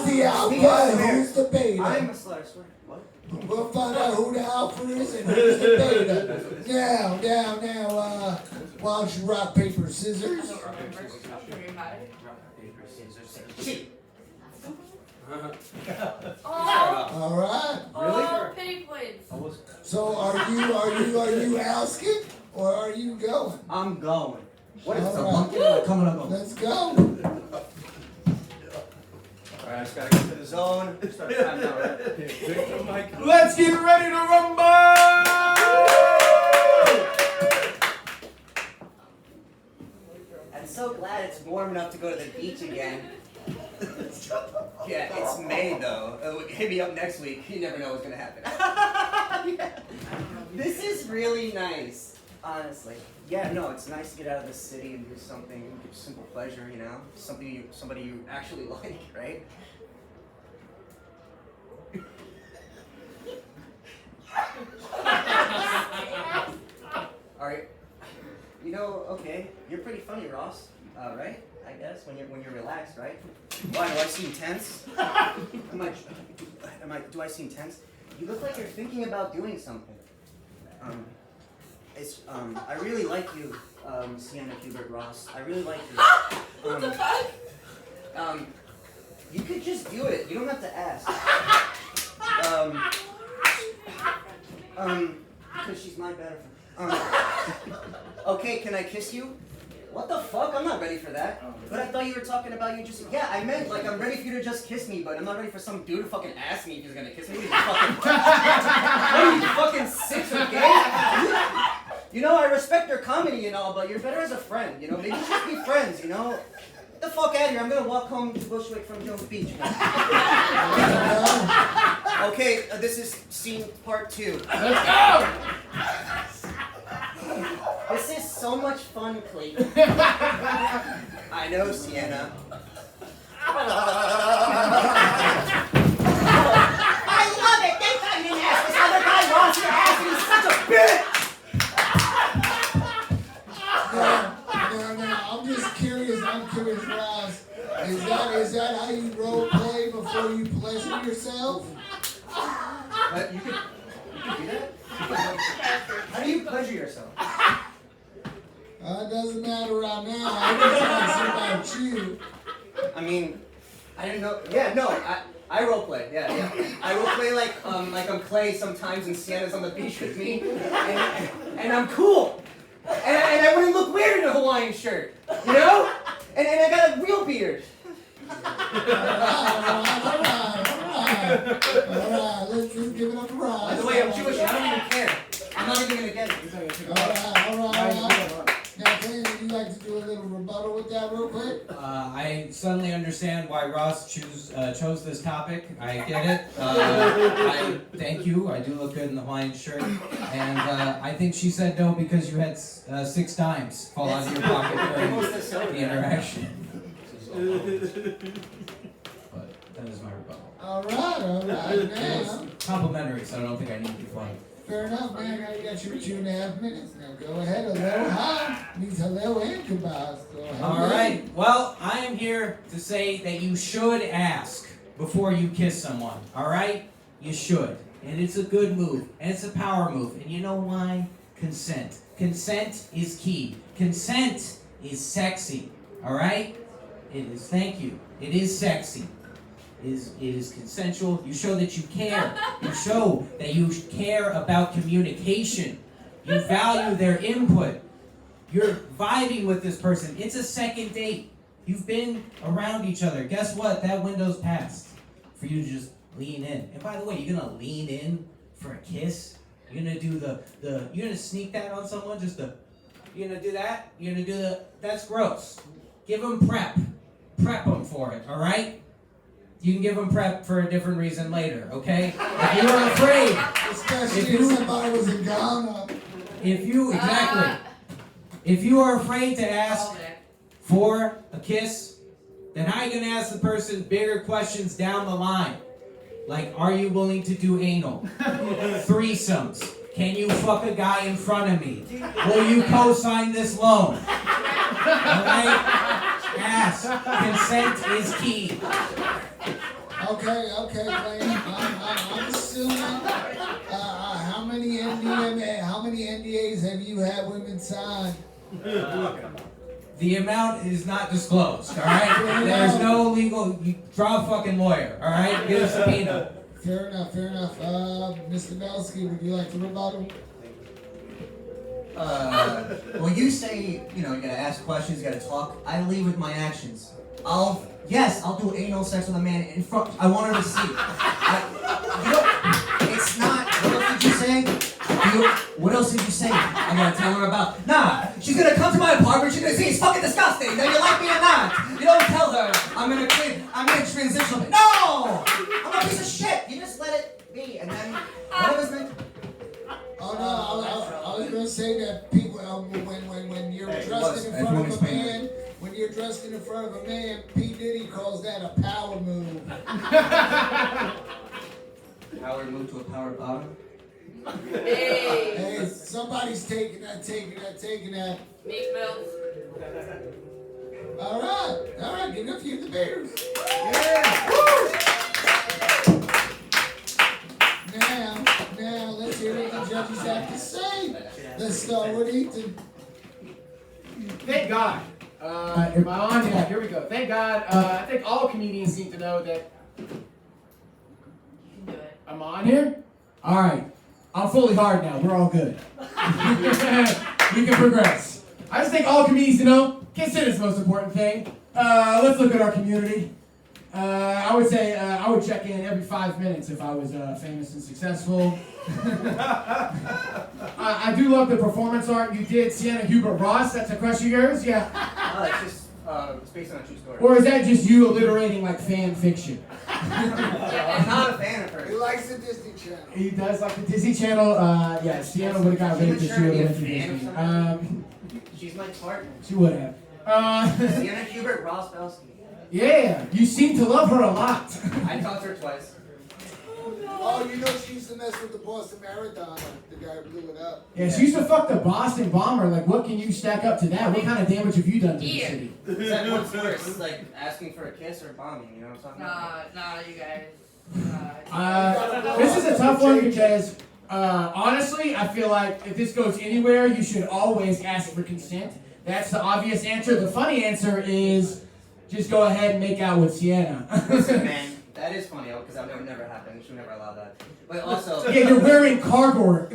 the alpha and who's the beta? I'm a slut, I swear. What? We'll find out who the alpha is and who's the beta. Now, why don't you rock, paper, scissors? All right. Oh, pity points. So are you asking or are you going? I'm going. What is All this, a right. pumpkin or a coming up? Let's go. Alright, I just gotta get to the zone. Start time now, right? Let's get ready to rumble! I'm so glad it's warm enough to go to the beach again. Yeah, it's May though. Hit me up next week. You never know what's gonna happen. Yeah. This is really nice, honestly. Yeah, no, it's nice to get out of the city and do something, simple pleasure, you know, somebody you actually like, right? All right. You know, okay, you're pretty funny, Ross. Right? I guess when you're relaxed, right? Why do I seem tense? Do I seem tense? You look like you're thinking about doing something. I really like you, Sienna Hubert Ross. I really like you. What the fuck? You could just do it. You don't have to ask. Because she's my better friend. Okay, can I kiss you? What the fuck? I'm not ready for that. But I thought you were talking about you just. Yeah, I meant like I'm ready for you to just kiss me, but I'm not ready for some dude to fucking ask me if he's gonna kiss me. What are you fucking 6 or gay? You know, I respect your comedy and all, but you're better as a friend. You know, maybe just be friends. You know. Get the fuck out of here. I'm gonna walk home to Bushwick from Jones Beach. Okay, this is scene part 2. Let's go! This is so much fun, Clayton. I know, Sienna. I love it! Thank God you didn't ask this other guy Ross your ass and he's such a bitch! Now, I'm curious, Ross. Is that how you role play before you pleasure yourself? You can do that? How do you pleasure yourself? It doesn't matter right now. I just want to see about you. I mean, I didn't know. Yeah, no, I role play. Yeah. I role play like I'm Clay sometimes, and Sienna's on the beach with me, and I'm cool, and I wouldn't look weird in a Hawaiian shirt, you know, and I got a real beard. All right. Let's just give it up to Ross. By the way, I'm Jewish. I don't even care. I'm not even gonna get it. All right. Now, Clayton, would you like to do a little rebuttal with that real quick? I suddenly understand why Ross chose this topic. I get it. I thank you. I do look good in the Hawaiian shirt. And I think she said no because you had 6 dimes fall out of your pocket during the interaction. But that is my rebuttal. All right, man. Complimentary, so I don't think I need to be funny. Fair enough, man. I got you for 2.5 minutes. Now go ahead. Hello, hi. Means hello and goodbyes. Go ahead. All right. Well, I am here to say that you should ask before you kiss someone. All right? You should. And it's a good move. And it's a power move. And you know why? Consent. Consent is key. Consent is sexy. All right? It is. Thank you. It is sexy. It is consensual. You show that you care. You show that you care about communication. You value their input. You're vibing with this person. It's a second date. You've been around each other. Guess what? That window's passed for you to just lean in. And by the way, you're gonna lean in for a kiss. You're gonna do you're gonna sneak that on someone. You're gonna do that. You're gonna do that's gross. Give them prep. Prep them for it. All right. You can give them prep for a different reason later, okay? If you are afraid, especially if somebody was in Ghana. If you are afraid to ask for a kiss, then how are you going to ask the person bigger questions down the line? Like, are you willing to do anal? Threesomes. Can you fuck a guy in front of me? Will you co-sign this loan? Alright? Ask. Consent is key. Okay, Clayton. I'm assuming. How many NDAs have you had women sign? The amount is not disclosed, alright? There's no legal, you draw a fucking lawyer, alright? Get a subpoena. Fair enough. Mr. Belsky, would you like to rebuttal? Well, you say, you gotta ask questions, you gotta talk. I lead with my actions. I'll do anal sex with a man in front. I want her to see. It's not. What else did you say? What else did you say? I gotta tell her about. Nah, she's gonna come to my apartment. She's gonna say it's fucking disgusting. Then you like me or not? You don't tell her. I'm gonna transition. No, I'm a piece of shit. You just let it be, and then whatever's meant. Oh no, I was gonna say that people when you're dressed in front of a man. When you're dressed in front of a man, P. Diddy calls that a power move. Power move to a power bottom? Hey, somebody's taking that. Meek Mills. All right, give it a few debaters. Yeah. Now, let's hear what the judges have to say. Let's start with Ethan. Thank God. Am I on? Yeah, here we go. Thank God. I think all comedians need to know that. I'm on here? Alright. I'm fully hard now. We're all good. We can progress. I just think all comedians to know, consent is the most important thing. Let's look at our community. I would say I would check in every 5 minutes if I was famous and successful. I do love the performance art you did, Sienna Hubert Ross. That's a crush of yours, yeah. It's just it's based on a true story. Or is that just you alliterating like fan fiction? I'm not a fan of her. He likes the Disney Channel. He does like the Disney Channel. Yeah, Sienna would have got raped if she would have went to Disney. She's my partner. She would have. Sienna Hubert Ross Belsky. Yeah, you seem to love her a lot. I talked to her twice. Oh, you know she used to mess with the Boston Marathon, the guy who blew it up. Yeah, she used to fuck the Boston bomber. Like, what can you stack up to that? What kind of damage have you done to the city? Is that what's worse? Like asking for a kiss or bombing? You know what I'm talking about? Nah, you guys. This is a tough one because, honestly, I feel like if this goes anywhere, you should always ask for consent. That's the obvious answer. The funny answer is just go ahead and make out with Sienna. Listen, man, that is funny because that would never happen. She would never allow that. But also, yeah, you're wearing cargo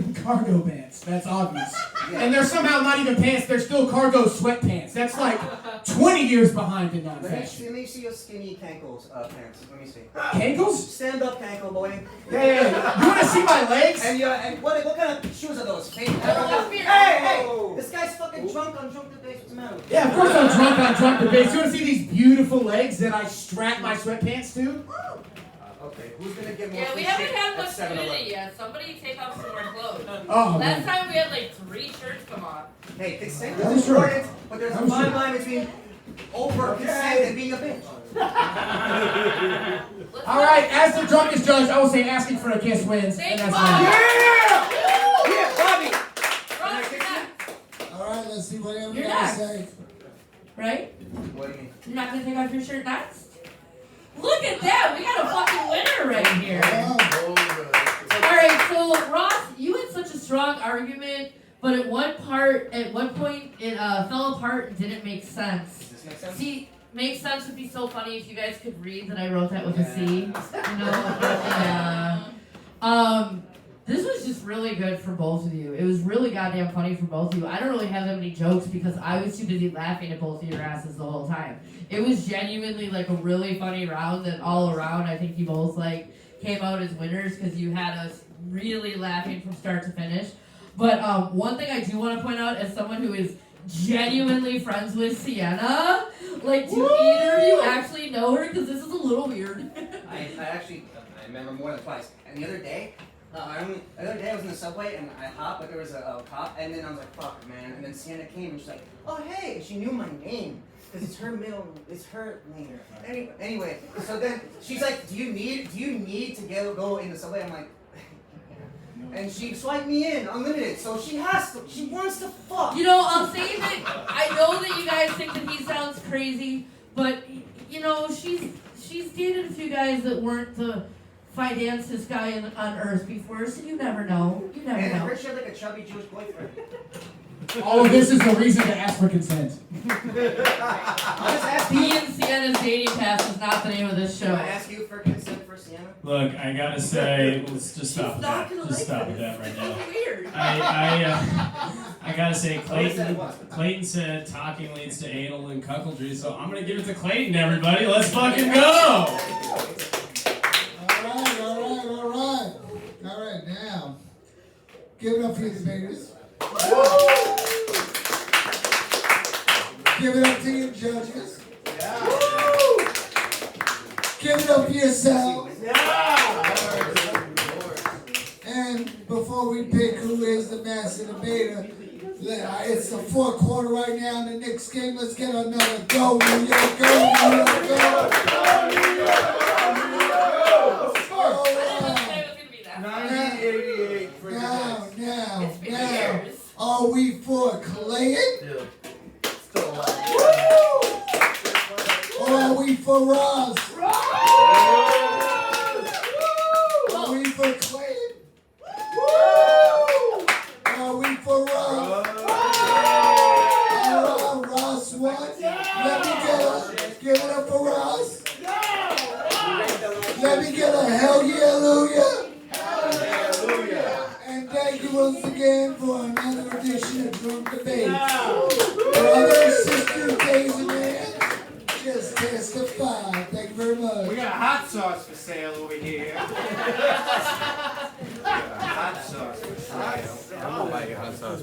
pants. That's obvious. And they're somehow not even pants, they're still cargo sweatpants. That's like 20 years behind in that fashion. Let me see your skinny cankles pants. Let me see. Cankles? Stand up, cankle boy. Yeah. You want to see my legs? And what kind of shoes are those? Fake. Hey! This guy's fucking drunk on drunk debate. What's the matter with you? Yeah, of course I'm drunk on drunk debates. You want to see these beautiful legs that I strap my sweatpants to? Okay, who's gonna get more Yeah, we free haven't shit had at much 7-Eleven? nudity yet. Somebody take off some more clothes. Oh, Last time we had like 3 shirts come off. Hey, consent That is is true. important, but there's a That is fine true. line between over consent and being a bitch. All right, as the drunkest judge, I will say asking for a kiss wins. And that's Bobby. Yeah, Bobby! All right, let's see what You're everybody next. say. Right? What do you mean? You're not gonna take off your shirt next? Look at that! We got a fucking winner right here. Alright, so Ross, you had such a strong argument, but at one point it fell apart and didn't make sense. Does this make sense? See, makes sense would be so funny if you guys could read that I wrote that with a C. You know? Yeah. This was just really good for both of you. It was really goddamn funny for both of you. I don't really have that many jokes because I was too busy laughing at both of your asses the whole time. It was genuinely like a really funny round that all around I think you both like came out as winners because you had us really laughing from start to finish. But one thing I do want to point out as someone who is genuinely friends with Sienna, like do either of you actually know her? Because this is a little weird. I remember more than twice. And the other day I was in the subway and I hopped, but there was a cop, and then I was like, fuck, man. And then Sienna came and she's like, oh, hey, she knew my name. Because it's her name. Anyway, so then she's like, do you need to go in the subway? I'm like, and she swiped me in, unlimited. So she wants to fuck. You know, I'll say that I know that you guys think that he sounds crazy, but you know, she's dated a few guys that weren't the financiest guy on earth before, so you never know. You never And I know. heard she had like a chubby Jewish boyfriend. All of this is the reason to ask for consent. Me and Sienna's dating pass is not the name of this show. Can I ask you for consent for Sienna? Look, I gotta say, let's just stop with that. Just stop with that right now. I gotta say, Clayton said talking leads to anal and cuckoldry, so I'm gonna give it to Clayton, everybody. Let's fucking go! All right, now, give it up for your debaters. Give it up to your judges. Give it up for yourselves. And before we pick who is the master debater, it's the fourth quarter right now in the Knicks game. Let's get another go, New York, go, New York, go. Now, are we for Clayton? Or are we for Ross? Are we for Clayton? Are we for Ross? Ross won. Let me give it up for Ross. Let me get a hell yeah, hallelujah. And thank you once again for another edition of Drunk Debates. Brothers, sisters, days and man, just testify. Thank you very much. We got hot sauce for sale over here. Hot sauce for sale. I'm gonna buy you hot sauce.